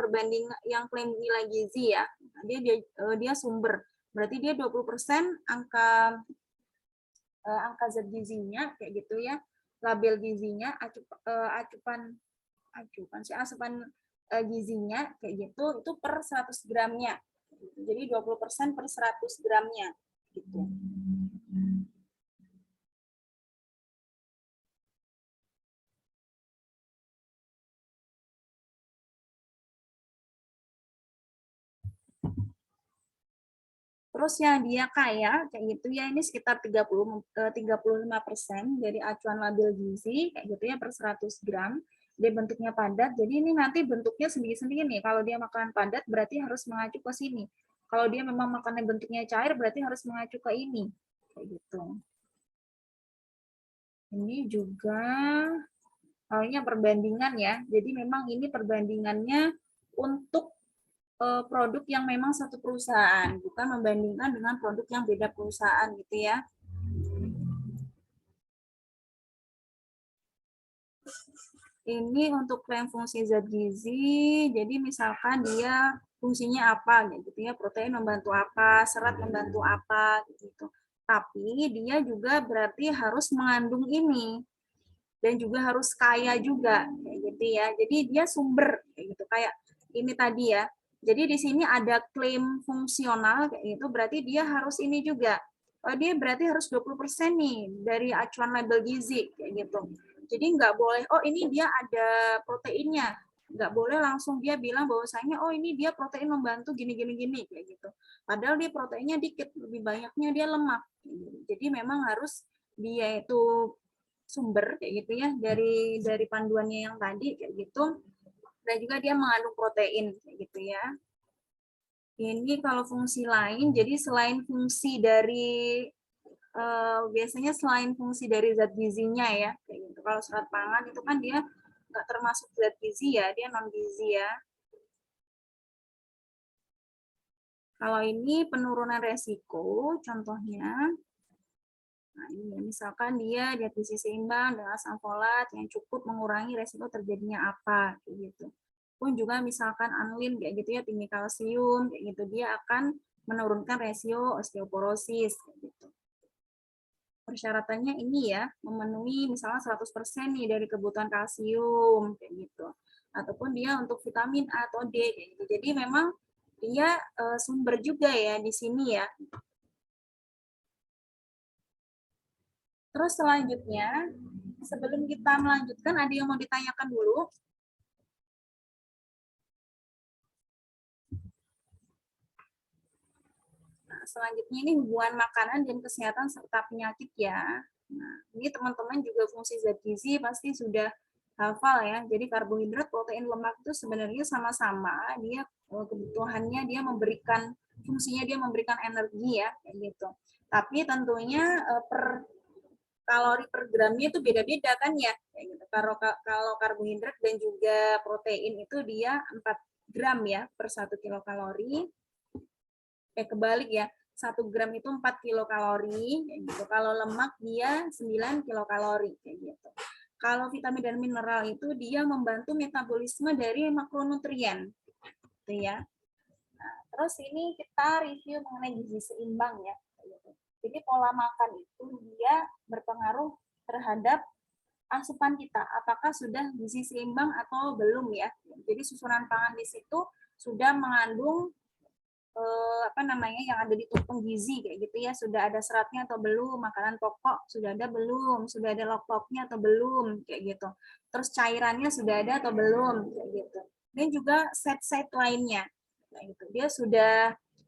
yang klaim nilai gizi ya, dia sumber. Berarti dia 20% angka zat gizinya kayak gitu ya. Label gizinya, asupan gizinya kayak gitu itu per 100 gramnya. Jadi 20% per 100 gramnya gitu. Terus yang dia kaya kayak gitu ya, ini sekitar 35% dari acuan label gizi kayak gitu ya per 100 gram. Dia bentuknya padat, jadi ini nanti bentuknya sendiri-sendiri nih. Kalau dia makanan padat berarti harus mengacu ke sini. Kalau dia memang makanan bentuknya cair berarti harus mengacu ke ini. Kayak gitu. Ini juga halnya perbandingan ya. Jadi memang ini perbandingannya untuk produk yang memang satu perusahaan, bukan membandingkan dengan produk yang beda perusahaan gitu ya. Ini untuk klaim fungsi zat gizi, jadi misalkan dia fungsinya apa gitu ya, protein membantu apa, serat membantu apa gitu. Tapi dia juga berarti harus mengandung ini dan juga harus kaya juga kayak gitu ya. Jadi dia sumber kayak gitu kayak ini tadi ya. Jadi di sini ada klaim fungsional kayak gitu, berarti dia harus ini juga. Oh, dia berarti harus 20% nih dari acuan label gizi kayak gitu. Jadi nggak boleh, oh ini dia ada proteinnya. Nggak boleh langsung dia bilang bahwasanya, oh ini dia protein membantu gini-gini-gini kayak gitu. Padahal dia proteinnya dikit, lebih banyaknya dia lemak. Jadi memang harus dia itu sumber kayak gitu ya dari panduannya yang tadi kayak gitu, dan juga dia mengandung protein kayak gitu ya. Ini kalau fungsi lain, jadi selain fungsi dari biasanya selain fungsi dari zat gizinya ya kayak gitu. Kalau serat pangan itu kan dia nggak termasuk zat gizi ya, dia non gizi ya. Kalau ini penurunan resiko, contohnya nah, ini misalkan dia diet gizi seimbang dengan asam folat yang cukup mengurangi resiko terjadinya apa, kayak gitu. Pun juga misalkan anlin kayak gitu ya, tinggi kalsium kayak gitu, dia akan menurunkan resio osteoporosis gitu. Persyaratannya ini ya, memenuhi misalnya 100% nih dari kebutuhan kalsium kayak gitu. Ataupun dia untuk vitamin A atau D kayak gitu. Jadi memang dia sumber juga ya di sini ya. Terus selanjutnya, sebelum kita melanjutkan, ada yang mau ditanyakan dulu? Nah, selanjutnya ini hubungan makanan dan kesehatan serta penyakit ya. Nah, ini teman-teman juga fungsi zat gizi pasti sudah hafal ya. Jadi karbohidrat, protein, lemak itu sebenarnya sama-sama. Dia kebutuhannya dia memberikan fungsinya dia memberikan energi ya kayak gitu. Tapi tentunya per kalori per gramnya itu beda-beda kan ya. Kayak gitu. Kalau karbohidrat dan juga protein itu dia 4 gram ya per 1 kilokalori. Kebalik ya, 1 gram itu 4 kilokalori, kayak gitu. Kalau lemak dia 9 kilokalori, kayak gitu. Kalau vitamin dan mineral itu dia membantu metabolisme dari makronutrien, gitu ya. Nah, terus ini kita review mengenai gizi seimbang ya. Jadi pola makan itu dia berpengaruh terhadap asupan kita, apakah sudah gizi seimbang atau belum ya. Jadi susunan pangan di situ sudah mengandung apa namanya yang ada di tumpeng gizi kayak gitu ya, sudah ada seratnya atau belum, makanan pokok sudah ada belum, sudah ada lauk-lauknya atau belum kayak gitu, terus cairannya sudah ada atau belum kayak gitu. Dan juga set lainnya kayak gitu, dia sudah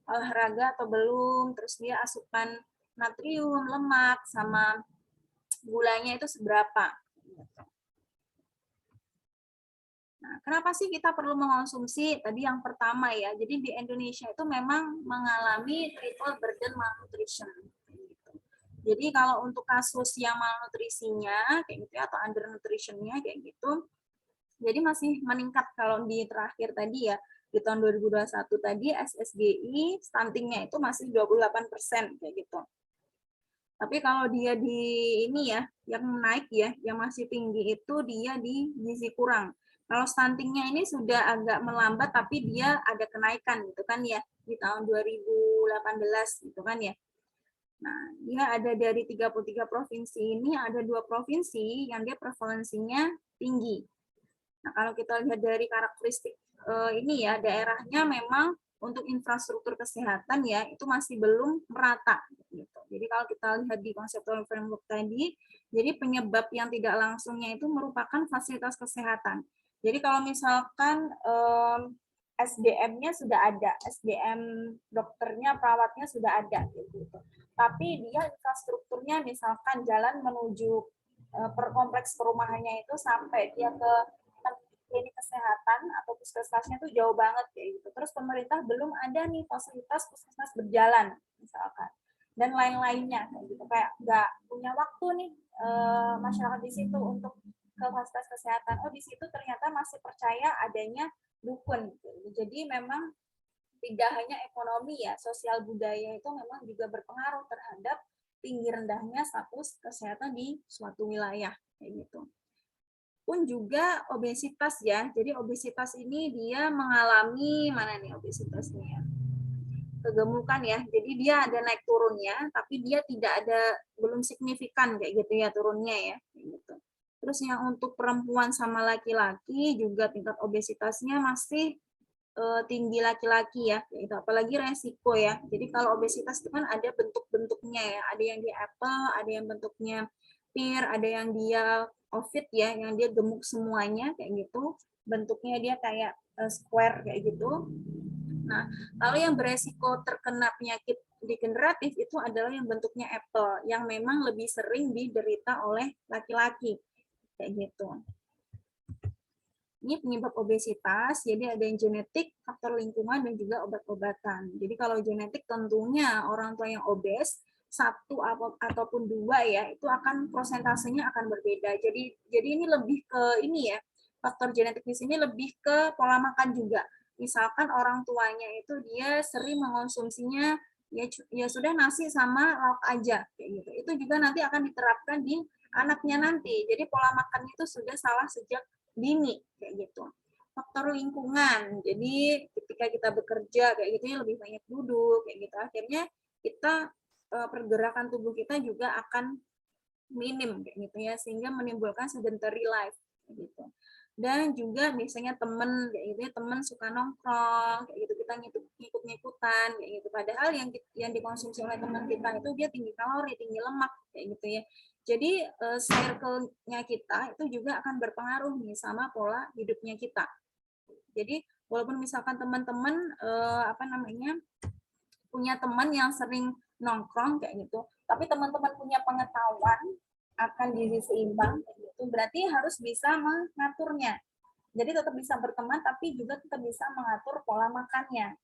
olahraga atau belum, terus dia asupan natrium, lemak sama gulanya itu seberapa. Nah, kenapa sih kita perlu mengonsumsi? Tadi yang pertama ya, jadi di Indonesia itu memang mengalami triple burden malnutrition. Jadi kalau untuk kasus yang malnutrisinya kayak gitu ya, atau undernutritionnya kayak gitu, jadi masih meningkat kalau di terakhir tadi ya, di tahun 2021 tadi SSGI stuntingnya itu masih 28% kayak gitu. Tapi kalau dia di ini ya, yang naik ya, yang masih tinggi itu dia di gizi kurang. Kalau stuntingnya ini sudah agak melambat, tapi dia ada kenaikan gitu kan ya, di tahun 2018 gitu kan ya. Nah, dia ada dari 33 provinsi ini, ada 2 provinsi yang dia prevalensinya tinggi. Nah, kalau kita lihat dari karakteristik ini ya, daerahnya memang untuk infrastruktur kesehatan ya, itu masih belum merata. Gitu. Jadi kalau kita lihat di conceptual framework tadi, jadi penyebab yang tidak langsungnya itu merupakan fasilitas kesehatan. Jadi kalau misalkan SDM-nya sudah ada, SDM dokternya, perawatnya sudah ada, gitu. Tapi dia infrastrukturnya misalkan jalan menuju per kompleks perumahannya itu sampai dia ke klinik kesehatan atau puskesmasnya itu jauh banget kayak gitu. Terus pemerintah belum ada nih fasilitas puskesmas berjalan misalkan dan lain-lainnya kayak gitu, kayak nggak punya waktu nih masyarakat di situ untuk ke fasilitas kesehatan. Oh, di situ ternyata masih percaya adanya dukun. Jadi memang tidak hanya ekonomi ya, sosial budaya itu memang juga berpengaruh terhadap tinggi rendahnya status kesehatan di suatu wilayah kayak gitu. Pun juga obesitas ya. Jadi obesitas ini dia mengalami mana nih obesitasnya ya? Kegemukan ya. Jadi dia ada naik turunnya, tapi dia tidak ada belum signifikan kayak gitu ya turunnya ya. Gitu. Terus yang untuk perempuan sama laki-laki juga tingkat obesitasnya masih tinggi laki-laki ya, itu apalagi resiko ya. Jadi kalau obesitas itu kan ada bentuk-bentuknya ya, ada yang di apple, ada yang bentuknya pear, ada yang dia ovid ya, yang dia gemuk semuanya kayak gitu, bentuknya dia kayak square kayak gitu. Nah, kalau yang beresiko terkena penyakit degeneratif itu adalah yang bentuknya apple, yang memang lebih sering diderita oleh laki-laki kayak gitu. Ini penyebab obesitas, jadi ada yang genetik, faktor lingkungan, dan juga obat-obatan. Jadi kalau genetik tentunya orang tua yang obes, satu ataupun dua ya, itu akan prosentasenya akan berbeda. Jadi ini lebih ke ini ya, faktor genetik di sini lebih ke pola makan juga. Misalkan orang tuanya itu dia sering mengonsumsinya ya sudah nasi sama lauk aja kayak gitu. Itu juga nanti akan diterapkan di anaknya nanti. Jadi pola makannya itu sudah salah sejak dini kayak gitu. faktor lingkungan. Jadi ketika kita bekerja kayak gitu ya lebih banyak duduk kayak gitu. Akhirnya kita pergerakan tubuh kita juga akan minim kayak gitu ya, sehingga menimbulkan sedentary life kayak gitu. Dan juga biasanya temen kayak gitu ya, temen suka nongkrong kayak gitu, kita ngikut-ngikutan kayak gitu. Padahal yang dikonsumsi oleh teman kita itu dia tinggi kalori, tinggi lemak kayak gitu ya. Jadi circle-nya kita itu juga akan berpengaruh nih sama pola hidupnya kita. Jadi walaupun misalkan teman-teman apa namanya punya teman yang sering nongkrong kayak gitu, tapi teman-teman punya pengetahuan akan gizi seimbang kayak gitu, berarti harus bisa mengaturnya. Jadi tetap bisa berteman, tapi juga tetap bisa mengatur pola makannya.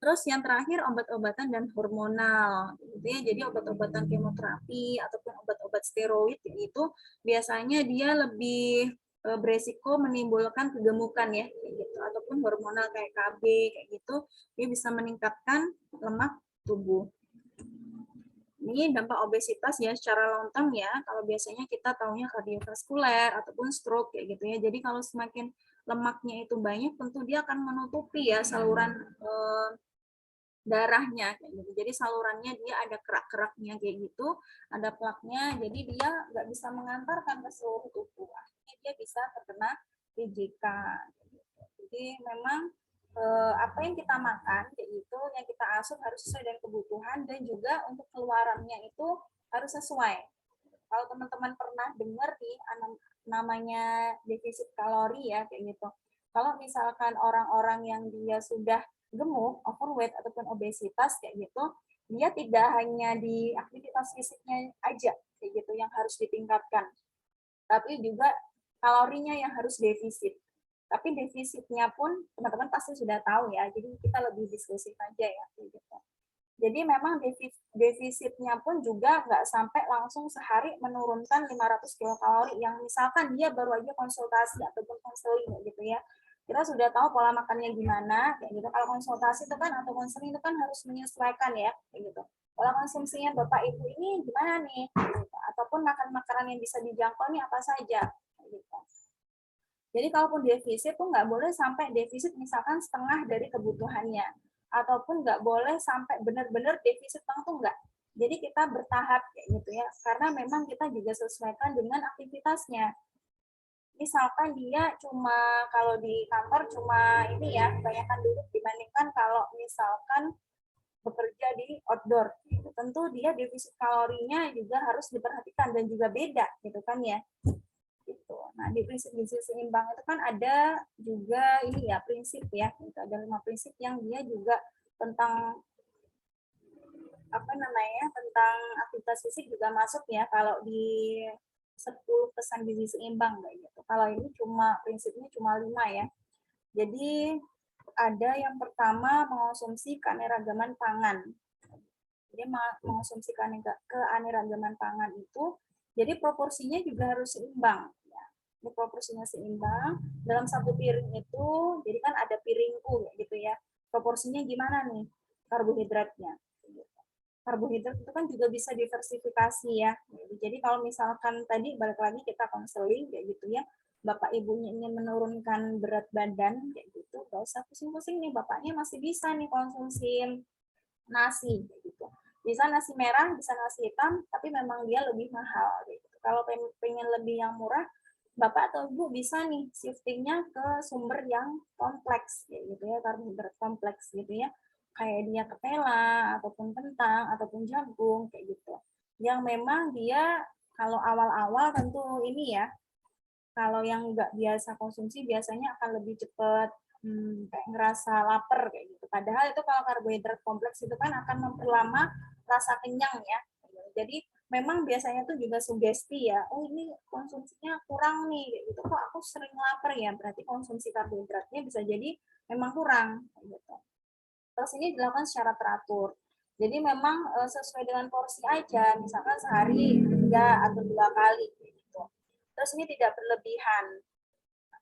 Terus yang terakhir obat-obatan dan hormonal, gitu ya. Jadi obat-obatan kemoterapi ataupun obat-obat steroid itu biasanya dia lebih beresiko menimbulkan kegemukan ya, kayak gitu. Ataupun hormonal kayak KB kayak gitu, dia bisa meningkatkan lemak tubuh. Ini dampak obesitas ya secara long term ya. Kalau biasanya kita taunya kardiovaskuler ataupun stroke kayak gitu ya. Jadi kalau semakin lemaknya itu banyak, tentu dia akan menutupi ya saluran darahnya kayak gitu. Jadi salurannya dia ada kerak-keraknya kayak gitu, ada plaknya. Jadi dia nggak bisa mengantarkan ke seluruh tubuh. Akhirnya dia bisa terkena PJK. Jadi memang apa yang kita makan kayak gitu, yang kita asup harus sesuai dengan kebutuhan dan juga untuk keluarannya itu harus sesuai. Kalau teman-teman pernah dengar nih namanya defisit kalori ya kayak gitu. Kalau misalkan orang-orang yang dia sudah gemuk, overweight ataupun obesitas kayak gitu, dia tidak hanya di aktivitas fisiknya aja kayak gitu yang harus ditingkatkan, tapi juga kalorinya yang harus defisit. Tapi defisitnya pun teman-teman pasti sudah tahu ya, jadi kita lebih diskusi saja ya. Gitu. Jadi memang defisitnya pun juga nggak sampai langsung sehari menurunkan 500 kilokalori yang misalkan dia baru aja konsultasi ataupun konseling gitu ya. Kita sudah tahu pola makannya gimana, kayak gitu. Kalau konsultasi itu kan atau konseling itu kan harus menyesuaikan ya, kayak gitu. Pola konsumsinya Bapak Ibu ini gimana nih? Gitu. Ataupun makan makanan yang bisa dijangkau nih apa saja, kayak gitu. Jadi kalaupun defisit tuh nggak boleh sampai defisit misalkan setengah dari kebutuhannya. Ataupun nggak boleh sampai benar-benar defisit banget tuh nggak. Jadi kita bertahap kayak gitu ya. Karena memang kita juga sesuaikan dengan aktivitasnya. Misalkan dia cuma kalau di kantor cuma ini ya, kebanyakan duduk dibandingkan kalau misalkan bekerja di outdoor. Tentu dia defisit kalorinya juga harus diperhatikan dan juga beda gitu kan ya. Gitu. Nah, di prinsip gizi seimbang itu kan ada juga ini ya prinsip ya, gitu. Ada 5 prinsip yang dia juga tentang apa namanya tentang aktivitas fisik juga masuk ya kalau di 10 pesan gizi seimbang kayak gitu. Kalau ini cuma prinsipnya cuma 5 ya. Jadi ada yang pertama mengonsumsi keanekaragaman pangan. Jadi mengonsumsi keanekaragaman pangan itu jadi proporsinya juga harus seimbang. Ini proporsinya seimbang dalam satu piring itu, jadi kan ada piringku gitu ya, proporsinya gimana nih karbohidratnya. Karbohidrat itu kan juga bisa diversifikasi ya, jadi kalau misalkan tadi balik lagi kita konseling kayak gitu ya, bapak ibunya ingin menurunkan berat badan kayak gitu, gak usah pusing-pusing nih, bapaknya masih bisa nih konsumsi nasi kayak gitu, bisa nasi merah, bisa nasi hitam, tapi memang dia lebih mahal gitu. Kalau pengen lebih yang murah, Bapak atau Ibu bisa nih shiftingnya ke sumber yang kompleks kayak gitu ya, karbohidrat kompleks gitu ya. Kayak dia ketela ataupun kentang ataupun jagung kayak gitu. Yang memang dia kalau awal-awal tentu ini ya, kalau yang nggak biasa konsumsi biasanya akan lebih cepat kayak ngerasa lapar kayak gitu. Padahal itu kalau karbohidrat kompleks itu kan akan memperlama rasa kenyang ya. Jadi memang biasanya tuh juga sugesti ya, oh ini konsumsinya kurang nih, gitu. Kok aku sering lapar ya, berarti konsumsi karbohidratnya bisa jadi memang kurang. Gitu. Terus ini dilakukan secara teratur. Jadi memang sesuai dengan porsi aja, misalkan sehari 3 atau 2 kali. Gitu. Terus ini tidak berlebihan.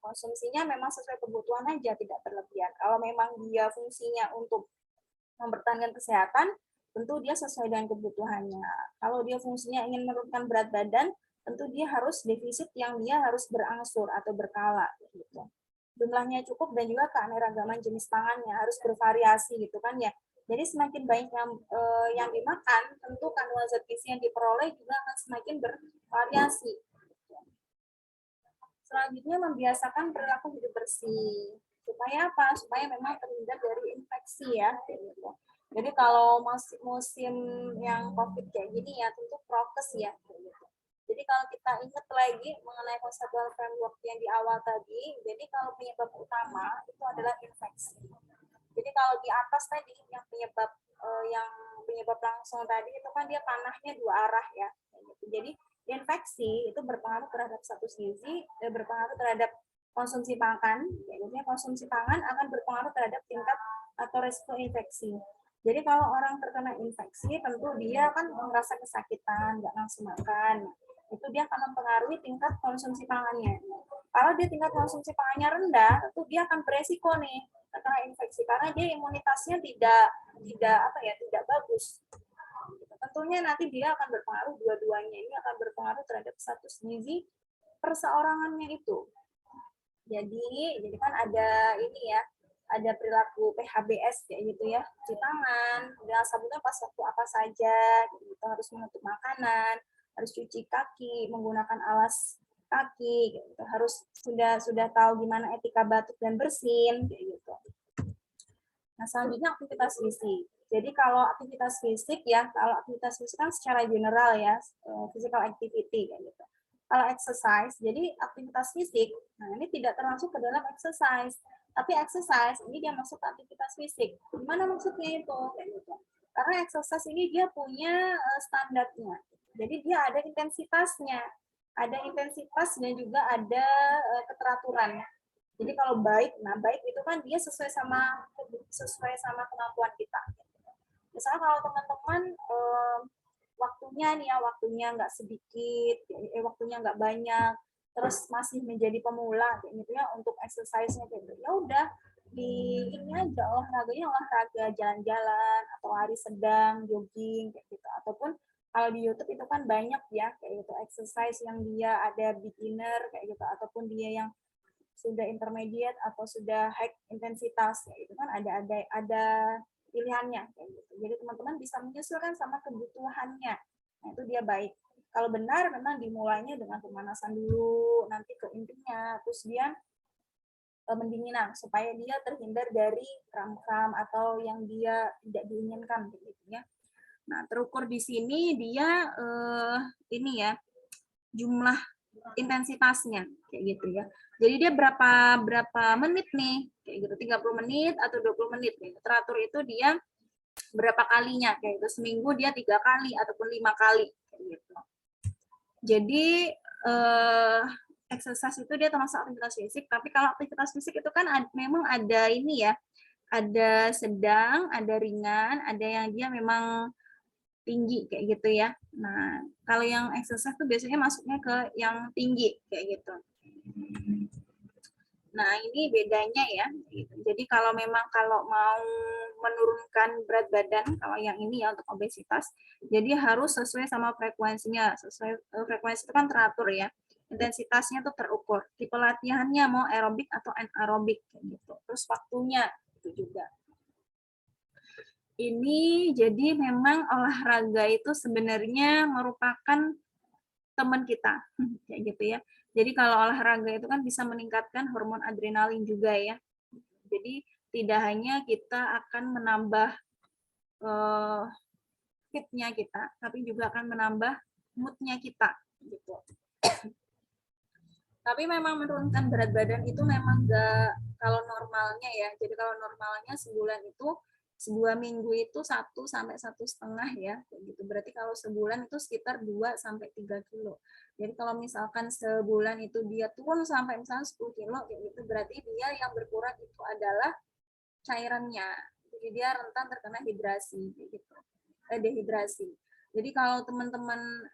Konsumsinya memang sesuai kebutuhan aja, tidak berlebihan. Kalau memang dia fungsinya untuk mempertahankan kesehatan, tentu dia sesuai dengan kebutuhannya. Kalau dia fungsinya ingin menurunkan berat badan, tentu dia harus defisit yang dia harus berangsur atau berkala gitu. jumlahnya cukup dan juga keanekaragaman jenis pangannya harus bervariasi gitu kan ya. Jadi semakin banyak yang dimakan, tentu kandungan zat gizi yang diperoleh juga akan semakin bervariasi. Selanjutnya membiasakan perilaku hidup bersih. Supaya apa? Supaya memang terhindar dari infeksi ya. Jadi kalau musim yang COVID kayak gini ya tentu prokes ya. Jadi kalau kita ingat lagi mengenai conceptual framework yang di awal tadi, jadi kalau penyebab utama itu adalah infeksi. Jadi kalau di atas tadi yang penyebab langsung tadi itu kan dia panahnya dua arah ya. Jadi infeksi itu berpengaruh terhadap status gizi, berpengaruh terhadap konsumsi pangan. Jadi konsumsi pangan akan berpengaruh terhadap tingkat atau resiko infeksi. Jadi kalau orang terkena infeksi, tentu dia kan merasa kesakitan, nggak langsung makan. Itu dia akan mempengaruhi tingkat konsumsi pangannya. Kalau dia tingkat konsumsi pangannya rendah, itu dia akan beresiko nih terkena infeksi karena dia imunitasnya tidak bagus. Tentunya nanti dia akan berpengaruh dua-duanya ini akan berpengaruh terhadap status gizi perseorangannya itu. Jadi kan ada ini ya, ada perilaku PHBS kayak gitu ya, cuci tangan, dengan sabunnya pas waktu apa saja, gitu, harus menutup makanan, harus cuci kaki, menggunakan alas kaki, gitu. Harus sudah tahu gimana etika batuk dan bersin, kayak gitu. Nah, selanjutnya aktivitas fisik. Jadi kalau aktivitas fisik ya, kalau aktivitas fisik kan secara general ya, physical activity kayak gitu. Kalau exercise, jadi aktivitas fisik, nah ini tidak termasuk ke dalam exercise. Tapi exercise ini dia masuk ke aktivitas fisik. Gimana maksudnya itu? Kayak gitu. Karena exercise ini dia punya standarnya. Jadi dia ada intensitasnya. Ada intensitas dan juga ada keteraturan. Jadi kalau baik itu kan dia sesuai sama kemampuan kita. Misalnya kalau teman-teman waktunya nggak sedikit, waktunya nggak banyak, terus masih menjadi pemula kayak gitu ya untuk exercise-nya kayak gitu. Ya udah di ini aja olahraga jalan-jalan atau lari sedang, jogging kayak gitu. Ataupun kalau di YouTube itu kan banyak ya kayak gitu exercise yang dia ada beginner kayak gitu ataupun dia yang sudah intermediate atau sudah high intensitas ya itu kan ada pilihannya kayak gitu. Jadi teman-teman bisa menyesuaikan sama kebutuhannya. Nah, itu dia baik. Kalau benar memang dimulainya dengan pemanasan dulu, nanti ke intinya, terus dia mendinginan supaya dia terhindar dari kram-kram atau yang dia tidak diinginkan gitu ya. Nah, terukur di sini dia ini ya jumlah intensitasnya kayak gitu ya. Jadi dia berapa menit nih kayak gitu 30 menit atau 20 menit nih. Teratur itu dia berapa kalinya kayak gitu. Seminggu dia 3 kali ataupun 5 kali kayak gitu. Jadi exercise itu dia termasuk aktivitas fisik, tapi kalau aktivitas fisik itu kan memang ada ini ya. Ada sedang, ada ringan, ada yang dia memang tinggi kayak gitu ya. Nah, kalau yang exercise tuh biasanya masuknya ke yang tinggi kayak gitu. Nah, ini bedanya ya. Jadi kalau memang kalau mau menurunkan berat badan, kalau yang ini ya untuk obesitas, jadi harus sesuai sama frekuensinya. Sesuai frekuensi itu kan teratur ya. Intensitasnya tuh terukur. Tipe latihannya mau aerobik atau anaerobik gitu. Terus waktunya itu juga. Ini jadi memang olahraga itu sebenarnya merupakan teman kita kayak gitu ya. Jadi kalau olahraga itu kan bisa meningkatkan hormon adrenalin juga ya. Jadi tidak hanya kita akan menambah fitnya kita, tapi juga akan menambah moodnya kita gitu. Tapi memang menurunkan berat badan itu memang enggak kalau normalnya ya. Jadi kalau normalnya sebulan itu 2 minggu itu 1 sampai 1,5 ya, gitu. Berarti kalau sebulan itu sekitar 2 sampai 3 kilo. Jadi kalau misalkan sebulan itu dia turun sampai misalnya 10 kilo, kayak gitu, berarti dia yang berkurang itu adalah cairannya. Jadi dia rentan terkena hidrasi, gitu. Dehidrasi. Jadi kalau teman-teman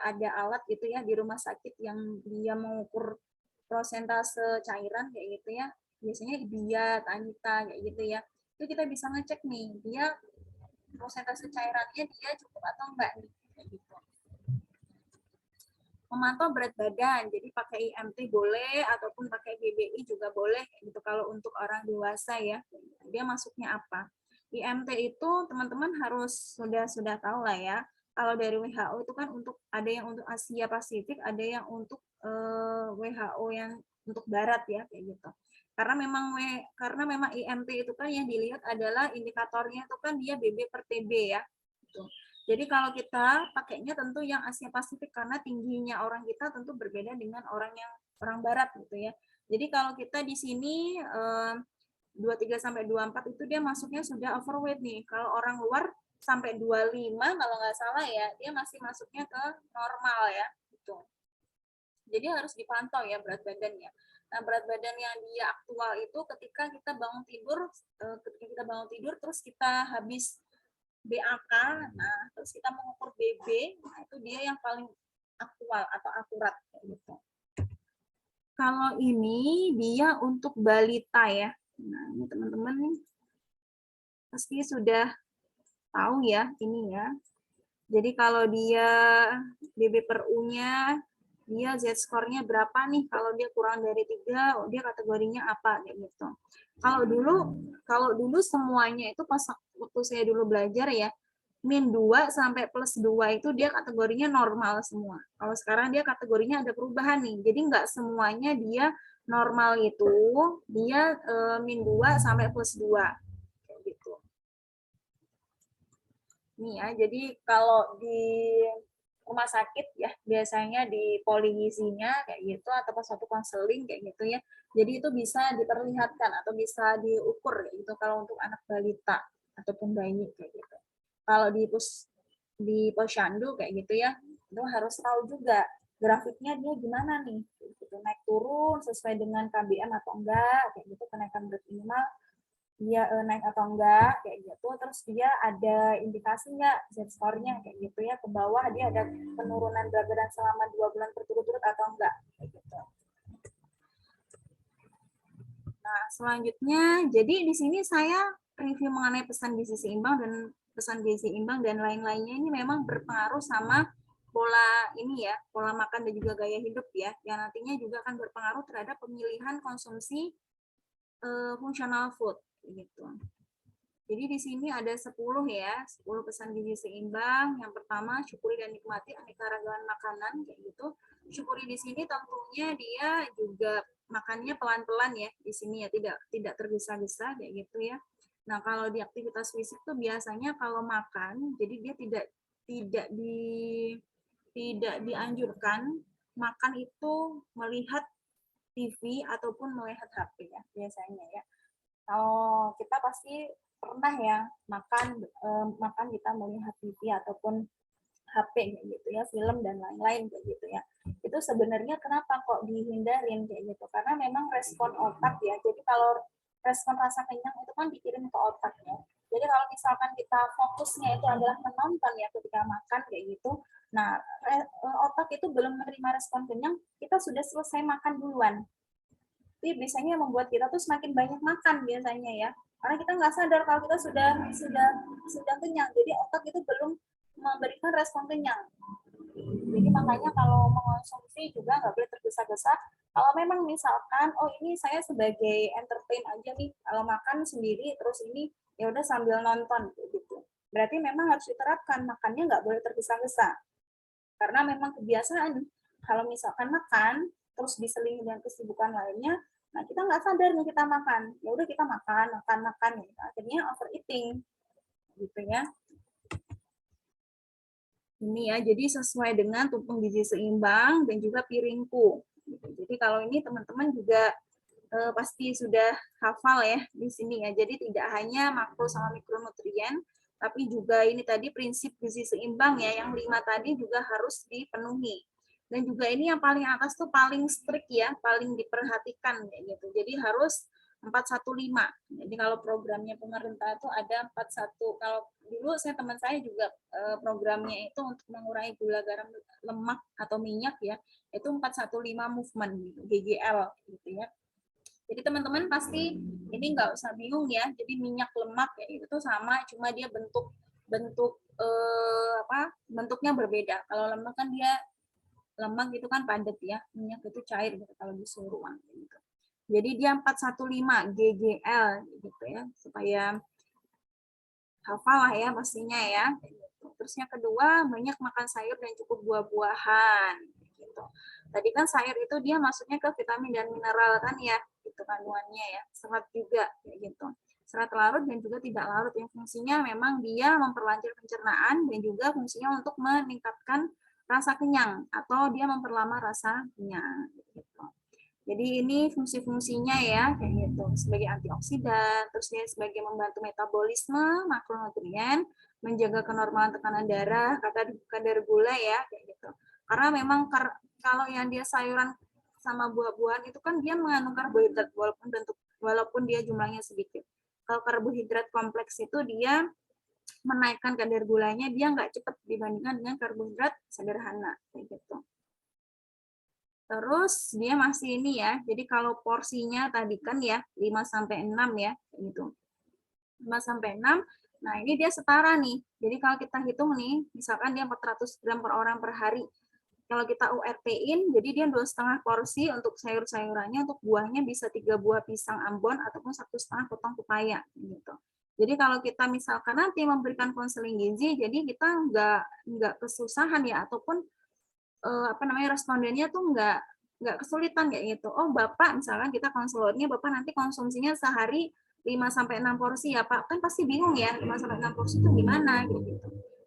ada alat gitu ya di rumah sakit yang dia mengukur prosentase cairan kayak gitu ya, biasanya dia, Anita kayak gitu ya, itu kita bisa ngecek nih dia prosentase cairannya dia cukup atau enggak nih kayak gitu. memantau berat badan. Jadi pakai IMT boleh ataupun pakai BBI juga boleh gitu kalau untuk orang dewasa ya. Dia masuknya apa? IMT itu teman-teman harus sudah tahu lah ya. Kalau dari WHO itu kan untuk ada yang untuk Asia Pasifik, ada yang untuk WHO yang untuk barat ya kayak gitu. Karena memang IMT itu kan yang dilihat adalah indikatornya itu kan dia BB per TB ya. Gitu. Jadi kalau kita pakainya tentu yang Asia Pasifik karena tingginya orang kita tentu berbeda dengan orang barat gitu ya. Jadi kalau kita di sini 23 sampai 24 itu dia masuknya sudah overweight nih. Kalau orang luar sampai 25 kalau nggak salah ya, dia masih masuknya ke normal ya gitu. Jadi harus dipantau ya berat badannya. Nah, berat badan yang dia aktual itu ketika kita bangun tidur, terus kita habis BAK, nah terus kita mengukur BB, nah itu dia yang paling aktual atau akurat gitu. Kalau ini dia untuk balita ya. Nah, ini teman-teman pasti sudah tahu ya ini ya. Jadi kalau dia BB per U-nya dia Z-score-nya berapa nih? Kalau dia kurang dari 3, dia kategorinya apa kayak gitu. Kalau dulu semuanya itu pas waktu saya dulu belajar ya, min 2 sampai plus 2 itu dia kategorinya normal semua. Kalau sekarang dia kategorinya ada perubahan nih. Jadi nggak semuanya dia normal itu, dia min 2 sampai plus 2. Kayak gitu. Nih ya, jadi kalau di rumah sakit ya biasanya di poligizinya kayak gitu atau pas satu konseling kayak gitu ya. Jadi itu bisa diperlihatkan atau bisa diukur kayak gitu kalau untuk anak balita ataupun bayi kayak gitu. Kalau di posyandu kayak gitu ya, itu harus tahu juga grafiknya dia gimana nih, gitu. Naik turun sesuai dengan KBM atau enggak kayak gitu, kenaikan berat minimal dia naik atau enggak kayak gitu, terus dia ada indikasi enggak Z-score-nya kayak gitu ya, ke bawah dia ada penurunan berat badan selama 2 bulan berturut-turut atau enggak kayak gitu. Nah, selanjutnya jadi di sini saya review mengenai pesan gizi seimbang dan lain-lainnya ini memang berpengaruh sama pola ini ya, pola makan dan juga gaya hidup ya, yang nantinya juga akan berpengaruh terhadap pemilihan konsumsi functional food gitu. Jadi di sini ada 10 ya, 10 pesan gizi seimbang. Yang pertama, syukuri dan nikmati aneka-ragaman makanan kayak gitu. Syukuri di sini tentunya dia juga makannya pelan-pelan ya di sini ya, tidak tergesa-gesa kayak gitu ya. Nah, kalau di aktivitas fisik tuh biasanya kalau makan, jadi dia tidak dianjurkan makan itu melihat TV ataupun melihat HP ya biasanya ya. Kalau kita pasti pernah ya makan kita melihat TV ataupun HP kayak gitu ya, film dan lain-lain kayak gitu ya. Itu sebenarnya kenapa kok dihindarin kayak gitu? Karena memang respon otak ya. Jadi kalau respon rasa kenyang itu kan dikirim ke otak ya. Jadi kalau misalkan kita fokusnya itu adalah menonton ya ketika makan kayak gitu, nah otak itu belum menerima respon kenyang, kita sudah selesai makan duluan. Itu biasanya membuat kita tuh semakin banyak makan biasanya ya, karena kita nggak sadar kalau kita sudah kenyang, jadi otak itu belum memberikan respon kenyang. Jadi makanya kalau mengonsumsi juga nggak boleh tergesa-gesa. Kalau memang misalkan oh ini saya sebagai entertain aja nih, kalau makan sendiri terus ini ya udah sambil nonton gitu, berarti memang harus diterapkan makannya nggak boleh tergesa-gesa, karena memang kebiasaan kalau misalkan makan terus diselingi dengan kesibukan lainnya, nah kita nggak sadar nih kita makan, ya udah kita makan ya, akhirnya overeating gitu ya. Ini ya, jadi sesuai dengan tumpeng gizi seimbang dan juga piringku. Jadi kalau ini teman-teman juga pasti sudah hafal ya di sini ya. Jadi tidak hanya makro sama mikronutrien, tapi juga ini tadi prinsip gizi seimbang ya, yang 5 tadi juga harus dipenuhi. Dan juga ini yang paling atas tuh paling strict ya, paling diperhatikan kayak gitu. Jadi harus 415. Jadi kalau programnya pemerintah itu ada 41. Kalau dulu teman saya juga programnya itu untuk mengurangi gula, garam, lemak atau minyak ya, itu 415 movement gitu, GGL gitu ya. Jadi teman-teman pasti ini nggak usah bingung ya. Jadi minyak, lemak ya itu sama, cuma dia bentuknya berbeda. Kalau lemak kan dia lemak itu kan padat ya, minyak itu cair gitu kalau di suhu ruang gitu. Jadi dia 415 GGL gitu ya, supaya hafal lah ya pastinya ya. Terus yang kedua, banyak makan sayur dan cukup buah-buahan gitu. Tadi kan sayur itu dia masuknya ke vitamin dan mineral kan ya, gitu kandungannya ya. Serat juga kayak gitu. Serat larut dan juga tidak larut yang fungsinya memang dia memperlancar pencernaan dan juga fungsinya untuk meningkatkan rasa kenyang atau dia memperlama rasa kenyang gitu. Jadi ini fungsi-fungsinya ya kayak gitu, sebagai antioksidan, terus dia sebagai membantu metabolisme makronutrien, menjaga kenormalan tekanan darah, kadar gula ya kayak gitu. Karena memang kalau yang dia sayuran sama buah-buahan itu kan dia mengandung karbohidrat walaupun dia jumlahnya sedikit. Kalau karbohidrat kompleks itu dia menaikkan kadar gulanya, dia nggak cepat dibandingkan dengan karbohidrat sederhana kayak gitu. Terus dia masih ini ya, jadi kalau porsinya tadi kan ya 5 sampai 6 ya, gitu. 5 sampai 6. Nah, ini dia setara nih. Jadi kalau kita hitung nih, misalkan dia 400 gram per orang per hari. Kalau kita URT-in, jadi dia 2,5 porsi untuk sayur-sayurannya, untuk buahnya bisa 3 buah pisang Ambon ataupun 1,5 potong pepaya gitu. Jadi kalau kita misalkan nanti memberikan konseling gizi, jadi kita nggak kesusahan ya, ataupun respondennya tuh nggak kesulitan kayak gitu. Oh bapak misalkan kita konselornya bapak nanti konsumsinya sehari 5 sampai 6 porsi ya pak, kan pasti bingung ya 5 sampai 6 porsi itu gimana gitu.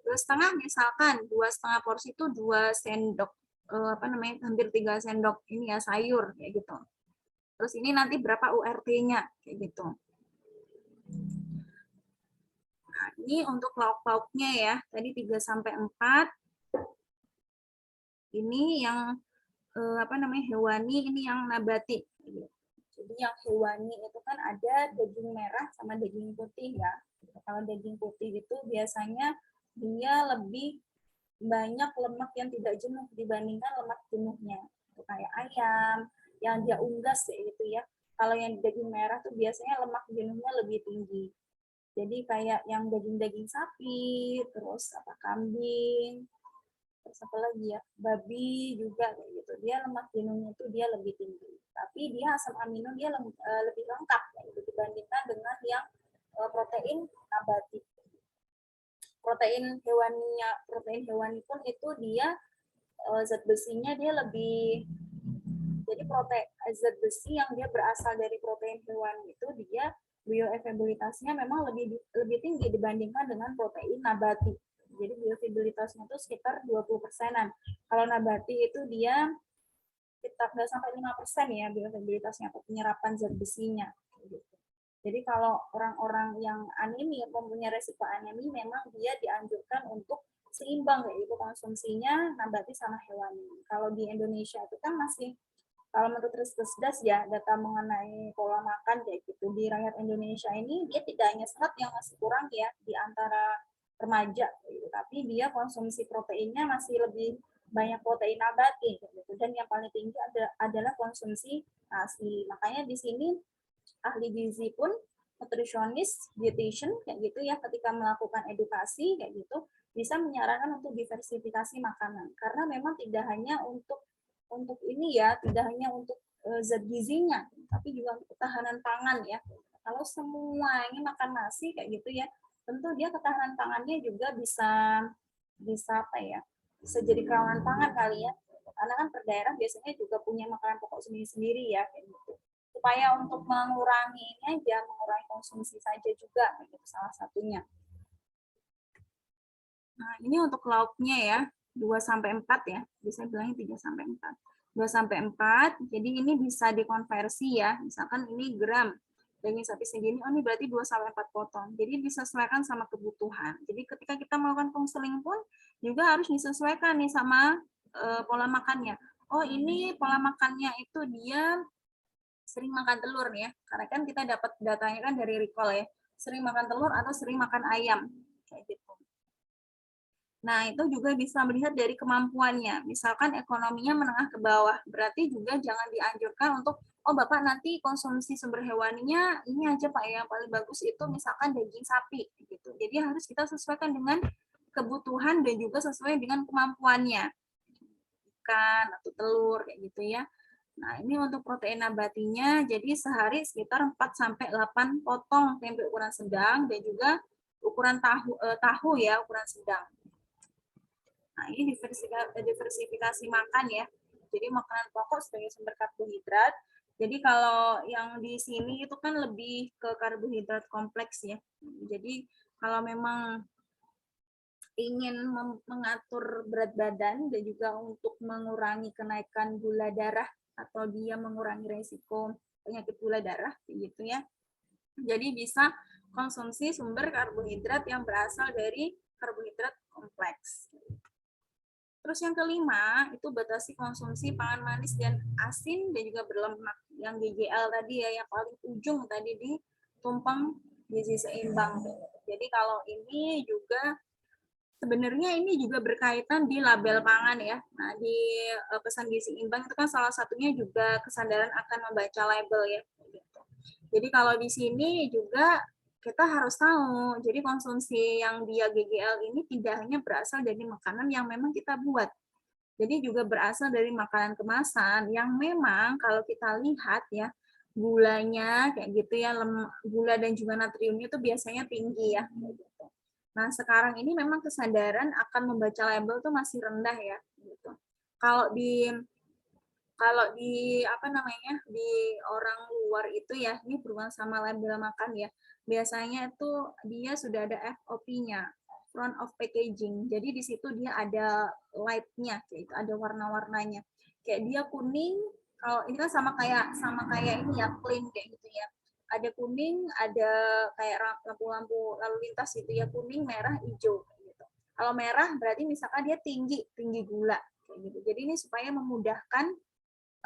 2,5 misalkan 2,5 porsi itu 2 sendok hampir 3 sendok ini ya sayur kayak gitu. Terus ini nanti berapa URT-nya kayak gitu. Nah, ini untuk lauk-lauknya ya. Tadi 3 sampai 4. Ini yang hewani, ini yang nabati. Jadi yang hewani itu kan ada daging merah sama daging putih ya. Kalau daging putih itu biasanya dia lebih banyak lemak yang tidak jenuh dibandingkan lemak jenuhnya. Itu kayak ayam yang dia unggas kayak gitu ya. Kalau yang daging merah tuh biasanya lemak jenuhnya lebih tinggi. Jadi kayak yang daging-daging sapi, terus kambing, terus apa lagi ya, babi juga kayak gitu, dia lemak jenuhnya itu dia lebih tinggi, tapi dia asam amino dia lebih lengkap kayak gitu, dibandingkan dengan yang protein nabati. Protein hewani pun itu dia zat besinya dia lebih, jadi zat besi yang dia berasal dari protein hewani itu dia bioavailabilitasnya memang lebih tinggi dibandingkan dengan protein nabati. Jadi bioavailabilitasnya itu sekitar 20%-an. Kalau nabati itu dia sekitar nggak sampai 5% ya bioavailabilitasnya atau penyerapan zat besinya. Jadi kalau orang-orang yang anemi, mempunyai resiko anemi, memang dia dianjurkan untuk seimbang yaitu konsumsinya nabati sama hewani. Kalau di Indonesia itu kan masih, kalau menurut Riskesdas ya, data mengenai pola makan kayak gitu di rakyat Indonesia ini, dia tidak hanya sehat yang masih kurang ya di antara remaja gitu, tapi dia konsumsi proteinnya masih lebih banyak protein nabati gitu. Dan yang paling tinggi adalah konsumsi nasi. Makanya di sini ahli gizi pun, nutritionist, dietitian kayak gitu ya, ketika melakukan edukasi kayak gitu bisa menyarankan untuk diversifikasi makanan, karena memang tidak hanya untuk ini ya, tidak hanya untuk zat gizinya, tapi juga untuk ketahanan pangan ya. Kalau semuanya makan nasi kayak gitu ya, tentu dia ketahanan pangannya juga bisa apa ya, bisa jadi kerawanan pangan kali ya, karena kan per daerah biasanya juga punya makanan pokok sendiri-sendiri ya kayak gitu. Supaya untuk mengurangi ini aja, mengurangi konsumsi saja juga gitu, salah satunya. Nah, ini untuk lauknya ya, 2 sampai 4 ya. Bisa bilangnya 3 sampai 4. 2 sampai 4. Jadi ini bisa dikonversi ya. Misalkan ini gram daging sapi segini, oh ini berarti 2 sampai 4 potong. Jadi disesuaikan sama kebutuhan. Jadi ketika kita melakukan konseling pun juga harus disesuaikan nih sama pola makannya. Oh, ini pola makannya itu dia sering makan telur ya. Karena kan kita dapat datanya kan dari recall ya. Sering makan telur atau sering makan ayam. Kayak gitu. Nah, itu juga bisa melihat dari kemampuannya. Misalkan ekonominya menengah ke bawah, berarti juga jangan dianjurkan untuk, oh Bapak nanti konsumsi sumber hewaninya ini aja Pak, yang paling bagus itu misalkan daging sapi gitu. Jadi harus kita sesuaikan dengan kebutuhan dan juga sesuai dengan kemampuannya. ikan atau telur kayak gitu ya. Nah, ini untuk protein nabatinya, jadi sehari sekitar 4 sampai 8 potong tempe ukuran sedang dan juga ukuran tahu ya, ukuran sedang. Nah, ini diversifikasi makan ya. Jadi makanan pokok sebagai sumber karbohidrat. Jadi kalau yang di sini itu kan lebih ke karbohidrat kompleks ya. Jadi kalau memang ingin mengatur berat badan dan juga untuk mengurangi kenaikan gula darah atau dia mengurangi resiko penyakit gula darah gitu ya. Jadi bisa konsumsi sumber karbohidrat yang berasal dari karbohidrat kompleks. Terus yang kelima, itu batasi konsumsi pangan manis dan asin dan juga berlemak. Yang GGL tadi ya, yang paling ujung tadi di tumpeng gizi seimbang. Jadi kalau ini juga sebenarnya ini juga berkaitan di label pangan ya. Nah, di pesan gizi seimbang itu kan salah satunya juga kesadaran akan membaca label ya. Jadi kalau di sini juga kita harus tahu, jadi konsumsi yang dia GGL ini tidak hanya berasal dari makanan yang memang kita buat, jadi juga berasal dari makanan kemasan yang memang kalau kita lihat ya, gulanya kayak gitu ya, gula dan juga natriumnya itu biasanya tinggi ya. Nah, sekarang ini memang kesadaran akan membaca label tuh masih rendah ya. Gitu. Kalau di apa namanya di orang luar itu ya, ini berhubungan sama label makan ya, biasanya itu dia sudah ada FOP-nya, front of packaging. Jadi di situ dia ada light-nya, kayak itu ada warna-warnanya. Kayak dia kuning, kalau ini kan sama kayak ini ya, plain kayak gitu ya. Ada kuning, ada kayak lampu-lampu lalu lintas gitu ya, kuning, merah, hijau gitu. Kalau merah berarti misalkan dia tinggi gula kayak gitu. Jadi ini supaya memudahkan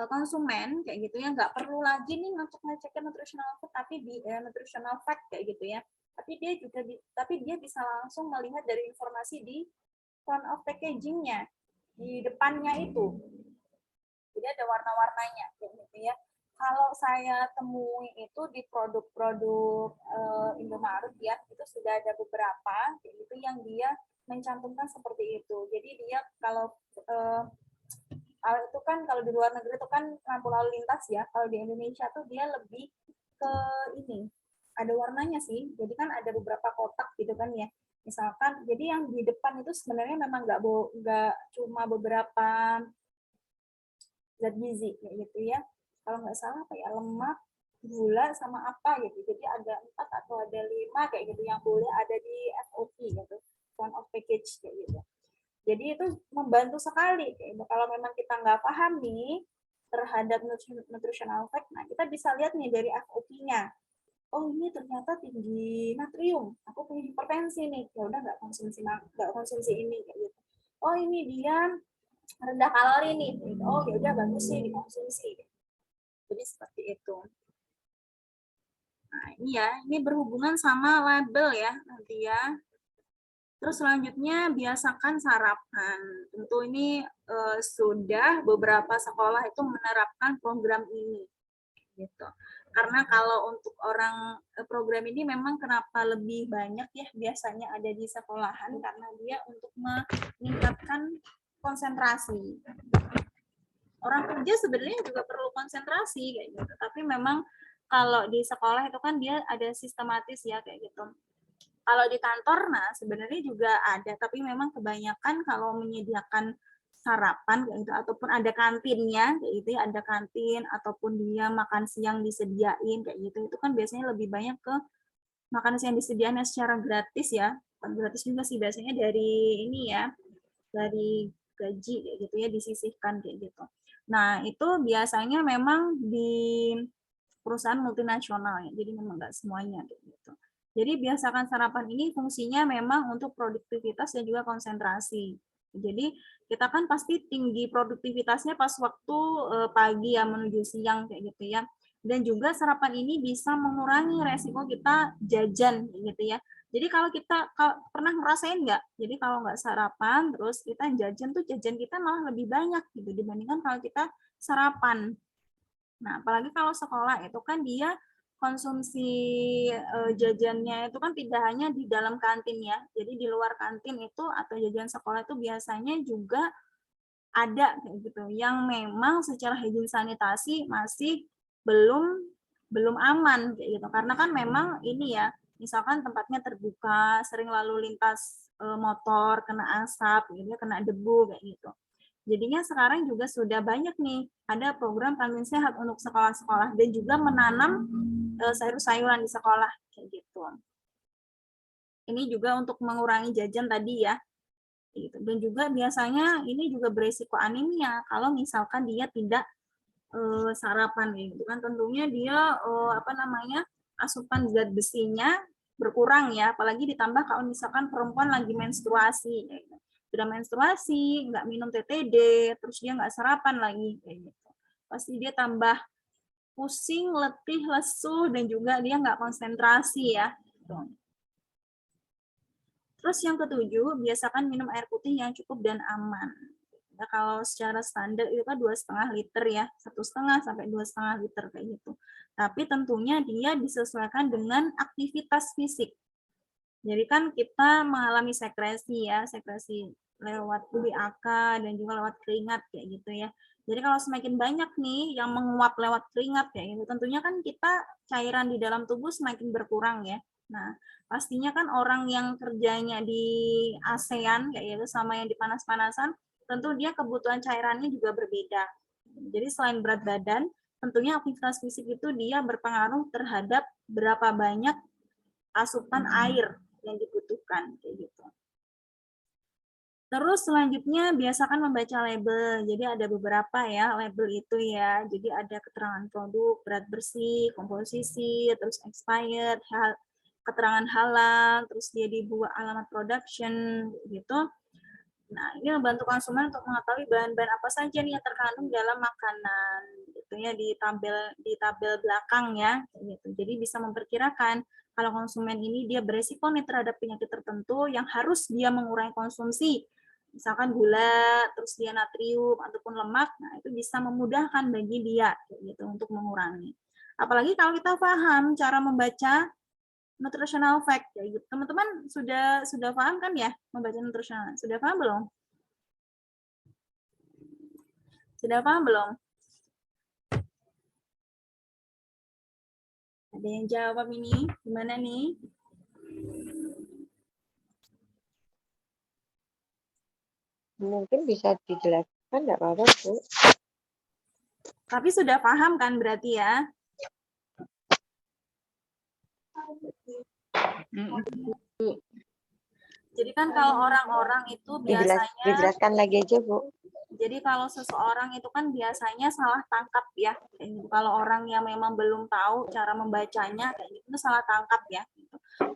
konsumen kayak gitu ya, nggak perlu lagi nih untuk ngecekin nutritional food tapi di nutritional fact kayak gitu ya, tapi dia bisa langsung melihat dari informasi di front of packaging-nya di depannya itu, jadi ada warna-warnanya kayak gitu ya. Kalau saya temui itu di produk-produk Indomaret ya, itu sudah ada beberapa kayak gitu yang dia mencantumkan seperti itu. Jadi dia kalau itu kan kalau di luar negeri itu kan lampu lalu lintas ya. Kalau di Indonesia tuh dia lebih ke ini. Ada warnanya sih. Jadi kan ada beberapa kotak gitu kan ya. Misalkan, jadi yang di depan itu sebenarnya memang nggak cuma beberapa zat gizi kayak gitu ya. Kalau nggak salah kayak lemak, gula sama apa gitu. Jadi ada 4 atau ada 5 kayak gitu yang boleh ada di FOP gitu. Front of package kayak gitu. Jadi itu membantu sekali. Kalau memang kita nggak paham nih terhadap nutritional fact, nah kita bisa lihat nih dari FOP-nya. Oh ini ternyata tinggi natrium, aku punya hipertensi nih, ya udah nggak konsumsi ini kayak gitu. Oh ini dia rendah kalori nih, oh ya udah bagus sih dikonsumsi. Jadi seperti itu. Nah ini ya, ini berhubungan sama label ya nanti ya. Terus selanjutnya biasakan sarapan. Tentu ini sudah beberapa sekolah itu menerapkan program ini, gitu. Karena kalau untuk orang program ini memang kenapa lebih banyak ya biasanya ada di sekolahan karena dia untuk meningkatkan konsentrasi. Orang kerja sebenarnya juga perlu konsentrasi kayak gitu. Tapi memang kalau di sekolah itu kan dia ada sistematis ya kayak gitu. Kalau di kantor, nah sebenarnya juga ada, tapi memang kebanyakan kalau menyediakan sarapan kayak gitu, ataupun ada kantinnya kayak gitu ya, ada kantin ataupun dia makan siang disediain kayak gitu, itu kan biasanya lebih banyak ke makan siang disediain secara gratis ya, bukan gratis juga sih biasanya dari ini ya, dari gaji kayak gitu ya disisihkan kayak gitu. Nah itu biasanya memang di perusahaan multinasional ya, jadi memang nggak semuanya kayak gitu. Jadi biasakan sarapan ini fungsinya memang untuk produktivitas dan juga konsentrasi. Jadi kita kan pasti tinggi produktivitasnya pas waktu pagi ya menuju siang kayak gitu ya. Dan juga sarapan ini bisa mengurangi resiko kita jajan gitu ya. Jadi kalau kita pernah ngerasain nggak? Jadi kalau nggak sarapan terus kita jajan tuh jajan kita malah lebih banyak gitu dibandingkan kalau kita sarapan. Nah, apalagi kalau sekolah itu kan dia konsumsi jajannya itu kan tidak hanya di dalam kantin ya. Jadi di luar kantin itu atau jajan sekolah itu biasanya juga ada kayak gitu yang memang secara higien sanitasi masih belum aman kayak gitu, karena kan memang ini ya, misalkan tempatnya terbuka, sering lalu lintas motor, kena asap gitu, kena debu kayak gitu. Jadinya sekarang juga sudah banyak nih ada program kantin sehat untuk sekolah-sekolah dan juga menanam sayur-sayuran di sekolah kayak gitu. Ini juga untuk mengurangi jajan tadi ya. Gitu. Dan juga biasanya ini juga beresiko anemia kalau misalkan dia tidak sarapan gitu kan, tentunya dia asupan zat besinya berkurang ya, apalagi ditambah kalau misalkan perempuan lagi menstruasi gitu. Sudah menstruasi, nggak minum TTD, terus dia nggak sarapan lagi kayak gitu, pasti dia tambah pusing, letih, lesu, dan juga dia nggak konsentrasi ya gitu. Terus yang ketujuh, biasakan minum air putih yang cukup dan aman. Nah, kalau secara standar itu kan 2,5 liter ya, 1,5 sampai 2,5 liter kayak gitu. Tapi tentunya dia disesuaikan dengan aktivitas fisik. Jadi kan kita mengalami sekresi ya, sekresi lewat BAK dan juga lewat keringat kayak gitu ya. Jadi kalau semakin banyak nih yang menguap lewat keringat kayak gitu, tentunya kan kita cairan di dalam tubuh semakin berkurang ya. Nah, pastinya kan orang yang kerjanya di ASEAN kayak gitu sama yang di panas-panasan, tentu dia kebutuhan cairannya juga berbeda. Jadi selain berat badan, tentunya aktivitas fisik itu dia berpengaruh terhadap berapa banyak asupan air yang dibutuhkan kayak gitu. Terus selanjutnya biasakan membaca label. Jadi ada beberapa ya label itu ya. Jadi ada keterangan produk, berat bersih, komposisi, terus expired, keterangan halal, terus dia dibuat alamat production gitu. Nah, ini membantu konsumen untuk mengetahui bahan-bahan apa saja nih yang terkandung dalam makanan. Gitu ya di tabel belakang ya gitu. Jadi bisa memperkirakan kalau konsumen ini dia beresiko nih terhadap penyakit tertentu yang harus dia mengurangi konsumsi. Misalkan gula, terus dia natrium ataupun lemak, nah itu bisa memudahkan bagi dia gitu untuk mengurangi. Apalagi kalau kita paham cara membaca nutritional fact ya gitu. Teman-teman sudah paham kan ya membaca nutritional? Sudah paham belum? Sudah paham belum? Ada yang jawab ini? Gimana nih? Mungkin bisa dijelaskan, nggak apa-apa, Bu. Tapi sudah paham kan berarti ya? Jadi kan kalau orang-orang itu biasanya dijelaskan lagi aja, Bu. Jadi kalau seseorang itu kan biasanya salah tangkap ya. Kalau orang yang memang belum tahu cara membacanya kayak gitu itu salah tangkap ya.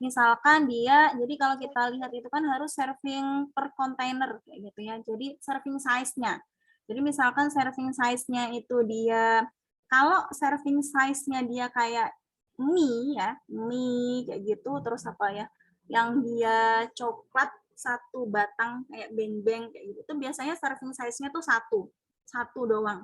Misalkan dia, jadi kalau kita lihat itu kan harus serving per kontainer kayak gitu ya. Jadi serving size-nya. Jadi misalkan serving size-nya itu dia, kalau serving size-nya dia kayak mie ya, mie kayak gitu, terus apa ya, yang dia coklat satu batang kayak beng-beng kayak gitu, itu biasanya serving size-nya tuh satu doang.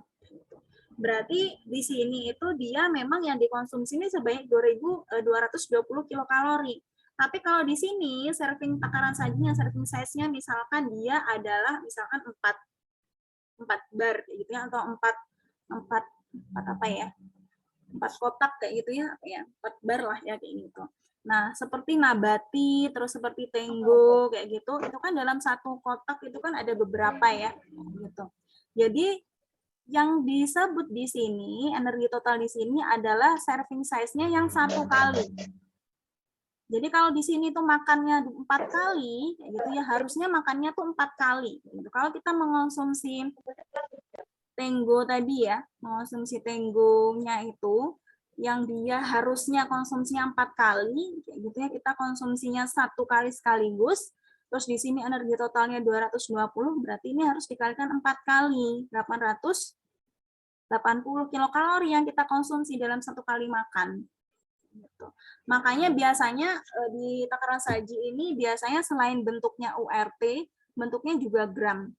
Berarti di sini itu dia memang yang dikonsumsi ini sebanyak 2.220 kilokalori. Tapi kalau di sini serving takaran sajinya, serving size-nya misalkan dia adalah misalkan 4 bar kayak gitu ya, atau 4 apa ya? 4 kotak kayak gitu ya, 4 bar lah ya kayak gitu. Nah, seperti nabati, terus seperti tenggo kayak gitu, itu kan dalam satu kotak itu kan ada beberapa ya gitu. Jadi yang disebut di sini, energi total di sini adalah serving size-nya yang 1 kali. Jadi kalau di sini tuh makannya 4 kali, kayak gitu ya, harusnya makannya tuh 4 kali. Gitu. Kalau kita mengonsumsi tenggo tadi ya, mengonsumsi tenggonya itu, yang dia harusnya konsumsinya 4 kali, kayak gitu ya, kita konsumsinya 1 kali sekaligus, terus di sini energi totalnya 220, berarti ini harus dikalikan 4 kali, 880 kilokalori yang kita konsumsi dalam 1 kali makan. Gitu. Makanya biasanya di takaran saji ini biasanya selain bentuknya URT, bentuknya juga gram.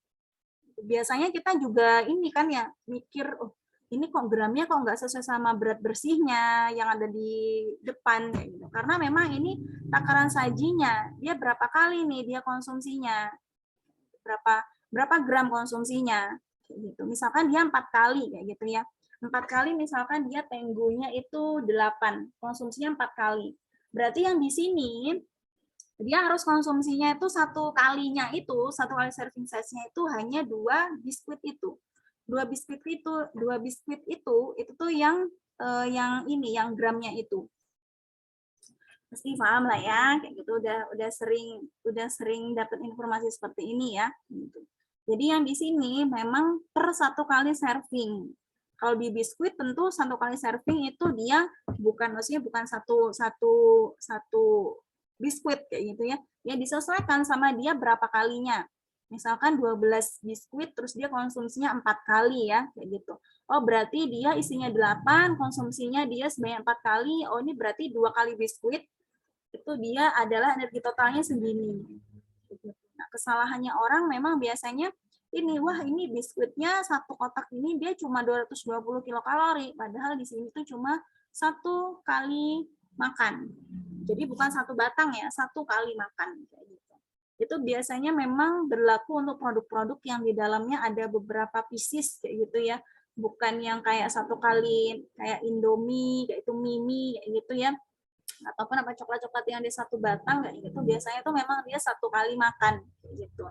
Biasanya kita juga ini kan ya mikir, oh ini kok gramnya kok nggak sesuai sama berat bersihnya yang ada di depan gitu. Karena memang ini takaran sajinya, dia berapa kali nih dia konsumsinya, berapa berapa gram konsumsinya kayak gitu. Misalkan dia 4 kali kayak gitu ya. 4 kali misalkan dia tenggonya itu 8, konsumsinya 4 kali. Berarti yang di sini dia harus konsumsinya itu satu kalinya itu, satu kali serving size-nya itu hanya 2 biskuit itu. 2 biskuit itu tuh yang ini, yang gramnya itu. Pasti paham lah ya, kayak gitu udah sering dapat informasi seperti ini ya. Gitu. Jadi yang di sini memang per satu kali serving. Kalau di biskuit tentu satu kali serving itu dia maksudnya bukan satu biskuit kayak gitu ya. Ya disesuaikan sama dia berapa kalinya. Misalkan 12 biskuit terus dia konsumsinya 4 kali ya, kayak gitu. Oh, berarti dia isinya 8, konsumsinya dia sebanyak 4 kali. Oh, ini berarti 2 kali biskuit itu dia adalah energi totalnya segini. Nah, kesalahannya orang memang biasanya ini, wah ini biskuitnya satu kotak ini dia cuma 220 kilokalori, padahal di sini tuh cuma satu kali makan. Jadi bukan satu batang ya, satu kali makan. Itu biasanya memang berlaku untuk produk-produk yang di dalamnya ada beberapa pieces kayak gitu ya. Bukan yang kayak satu kali kayak Indomie, kayak itu Mimi kayak gitu ya, ataupun apa coklat-coklat yang di satu batang kayak gitu, biasanya itu memang dia satu kali makan gitu.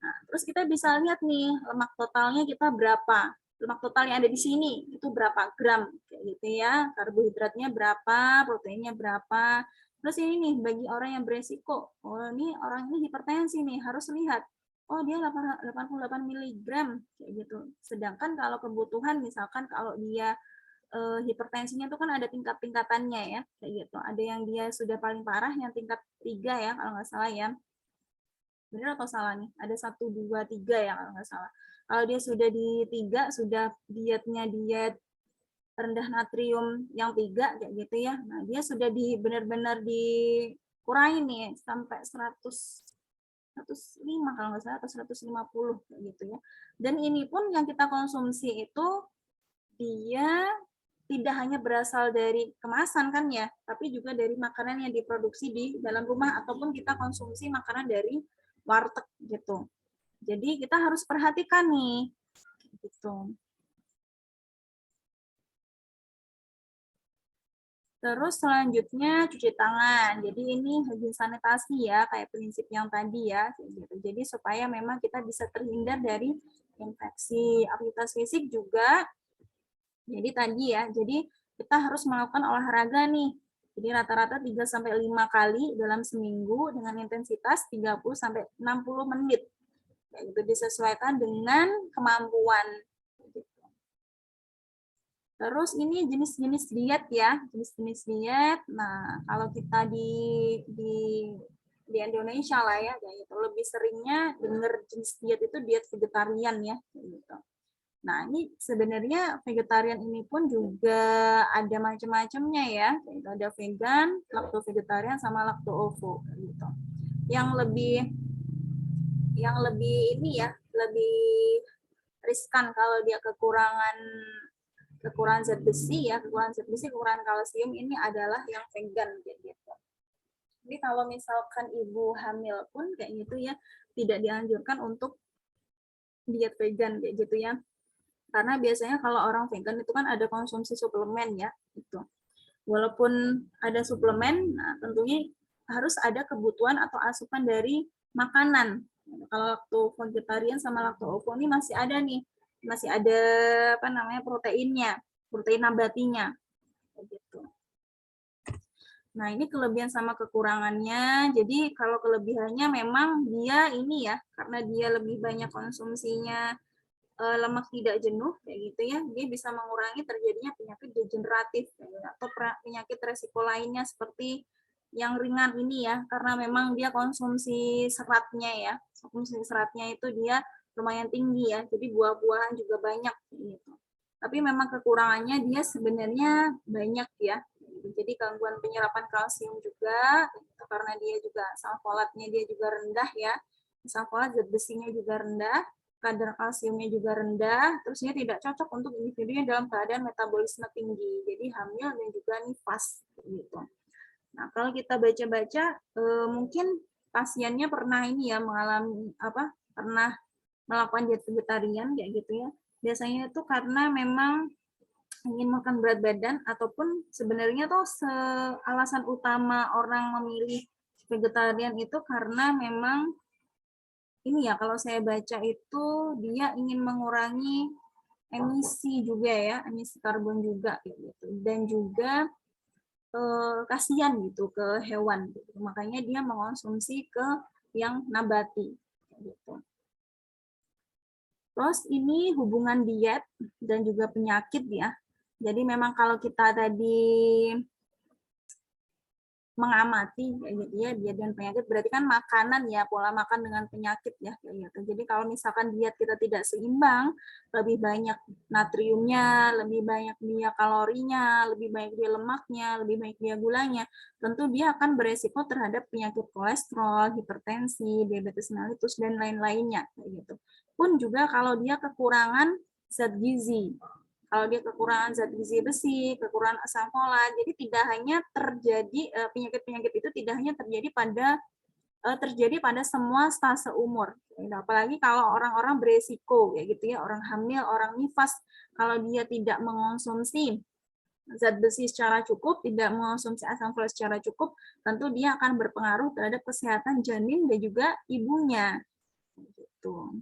Nah, terus kita bisa lihat nih lemak totalnya kita berapa, lemak total yang ada di sini itu berapa gram kayak gitu ya, karbohidratnya berapa, proteinnya berapa. Terus ini nih bagi orang yang beresiko, oh ini orang ini hipertensi nih, harus lihat oh dia 88 miligram kayak gitu. Sedangkan kalau kebutuhan misalkan kalau dia hipertensinya itu kan ada tingkat-tingkatannya ya, kayak gitu. Ada yang dia sudah paling parah yang tingkat 3 ya, kalau nggak salah ya. Benar atau salah nih? Ada 1, 2, 3 ya kalau nggak salah. Kalau dia sudah di 3, sudah dietnya diet rendah natrium yang 3 kayak gitu ya. Nah, dia sudah benar-benar dikurangi nih sampai 105 kalau nggak salah atau 150 kayak gitu ya. Dan ini pun yang kita konsumsi itu dia tidak hanya berasal dari kemasan kan ya, tapi juga dari makanan yang diproduksi di dalam rumah ataupun kita konsumsi makanan dari warteg gitu. Jadi kita harus perhatikan nih gitu. Terus selanjutnya cuci tangan. Jadi ini higien sanitasi ya, kayak prinsip yang tadi ya. Gitu. Jadi supaya memang kita bisa terhindar dari infeksi. Aktivitas fisik juga. Jadi tadi ya, jadi kita harus melakukan olahraga nih. Jadi rata-rata 3-5 kali dalam seminggu dengan intensitas 30-60 menit. Itu disesuaikan dengan kemampuan. Terus ini jenis-jenis diet ya, jenis-jenis diet. Nah, kalau kita di Indonesia lah ya, gitu. Lebih seringnya dengar jenis diet itu diet vegetarian ya, gitu. Nah, ini sebenarnya vegetarian ini pun juga ada macam-macamnya ya. Gitu. Ada vegan, lacto-vegetarian, sama lacto-ovo. Gitu. Yang lebih ini ya, lebih riskan kalau dia kekurangan zat besi ya, kekurangan kalsium ini adalah yang vegan gitu. Jadi kalau misalkan ibu hamil pun kayak gitu ya, tidak dianjurkan untuk diet vegan kayak gitu ya. Karena biasanya kalau orang vegan itu kan ada konsumsi suplemen ya, itu. Walaupun ada suplemen, nah tentunya harus ada kebutuhan atau asupan dari makanan. Kalau lacto vegetarian sama lacto ovo ini masih ada nih, masih ada apa namanya proteinnya, protein nabatinya. Gitu. Nah ini kelebihan sama kekurangannya. Jadi kalau kelebihannya memang dia ini ya, karena dia lebih banyak konsumsinya lemak tidak jenuh kayak gitu ya, dia bisa mengurangi terjadinya penyakit degeneratif atau penyakit resiko lainnya seperti yang ringan ini ya, karena memang dia konsumsi seratnya itu dia lumayan tinggi ya, jadi buah-buahan juga banyak gitu. Tapi memang kekurangannya dia sebenarnya banyak ya, jadi gangguan penyerapan kalsium juga karena dia juga asam folatnya dia juga rendah ya, asam folat zat besinya juga rendah, kadar kalsiumnya juga rendah, terus dia tidak cocok untuk individunya dalam keadaan metabolisme tinggi, jadi hamil dan juga nifas gitu. Nah kalau kita baca-baca mungkin pasiennya pernah ini ya mengalami apa pernah melakukan diet vegetarian kayak gitu ya. Biasanya itu karena memang ingin makan berat badan ataupun sebenarnya tuh alasan utama orang memilih vegetarian itu karena memang ini ya kalau saya baca itu dia ingin mengurangi emisi juga ya, emisi karbon juga gitu. Dan juga kasihan gitu ke hewan gitu. Makanya dia mengonsumsi ke yang nabati gitu. Terus ini hubungan diet dan juga penyakit ya. Jadi memang kalau kita tadi mengamati kayak gitu ya diet dan penyakit berarti kan makanan ya, pola makan dengan penyakit ya kayak gitu. Jadi kalau misalkan diet kita tidak seimbang, lebih banyak natriumnya, lebih banyak dia kalorinya, lebih banyak dia lemaknya, lebih banyak dia gulanya, tentu dia akan beresiko terhadap penyakit kolesterol, hipertensi, diabetes mellitus dan lain-lainnya kayak gitu. Pun juga kalau dia kekurangan zat gizi. Kalau dia kekurangan zat gizi besi, kekurangan asam folat, jadi tidak hanya terjadi penyakit-penyakit itu tidak hanya terjadi pada semua stase umur. Apalagi kalau orang-orang beresiko kayak gitu ya, orang hamil, orang nifas, kalau dia tidak mengonsumsi zat besi secara cukup, tidak mengonsumsi asam folat secara cukup, tentu dia akan berpengaruh terhadap kesehatan janin dan juga ibunya. Gitu.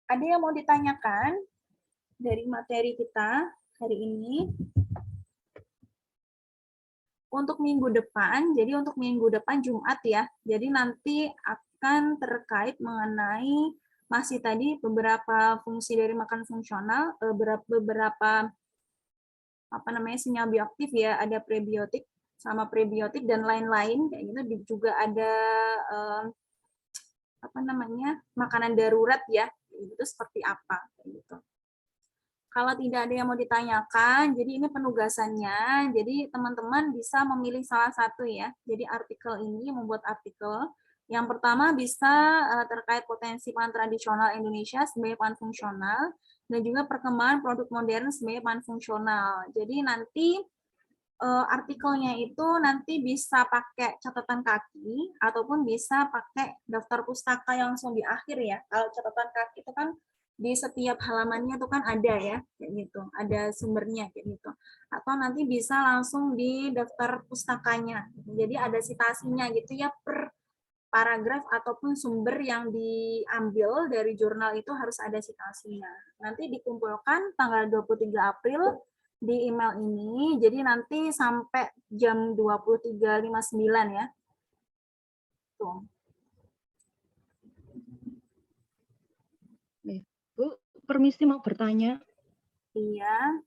Ada yang mau ditanyakan dari materi kita hari ini? Untuk minggu depan, jadi untuk minggu depan Jumat ya, jadi nanti akan terkait mengenai masih tadi beberapa fungsi dari makan fungsional, beberapa apa namanya sinyal bioaktif ya, ada prebiotik sama prebiotik dan lain-lain kayak gitu, juga ada apa namanya makanan darurat ya, itu seperti apa kayak gitu. Kalau tidak ada yang mau ditanyakan, jadi ini penugasannya. Jadi teman-teman bisa memilih salah satu ya. Jadi artikel ini membuat artikel. Yang pertama bisa terkait potensi pangan tradisional Indonesia sebagai pangan fungsional dan juga perkembangan produk modern sebagai pangan fungsional. Jadi nanti artikelnya itu nanti bisa pakai catatan kaki ataupun bisa pakai daftar pustaka yang langsung di akhir ya. Kalau catatan kaki itu kan di setiap halamannya tuh kan ada ya kayak gitu, ada sumbernya kayak gitu. Atau nanti bisa langsung di daftar pustakanya. Jadi ada citasinya gitu ya per paragraf ataupun sumber yang diambil dari jurnal itu harus ada citasinya. Nanti dikumpulkan tanggal 23 April di email ini. Jadi nanti sampai jam 23.59 ya. Tuh. Bu, permisi mau bertanya. Iya.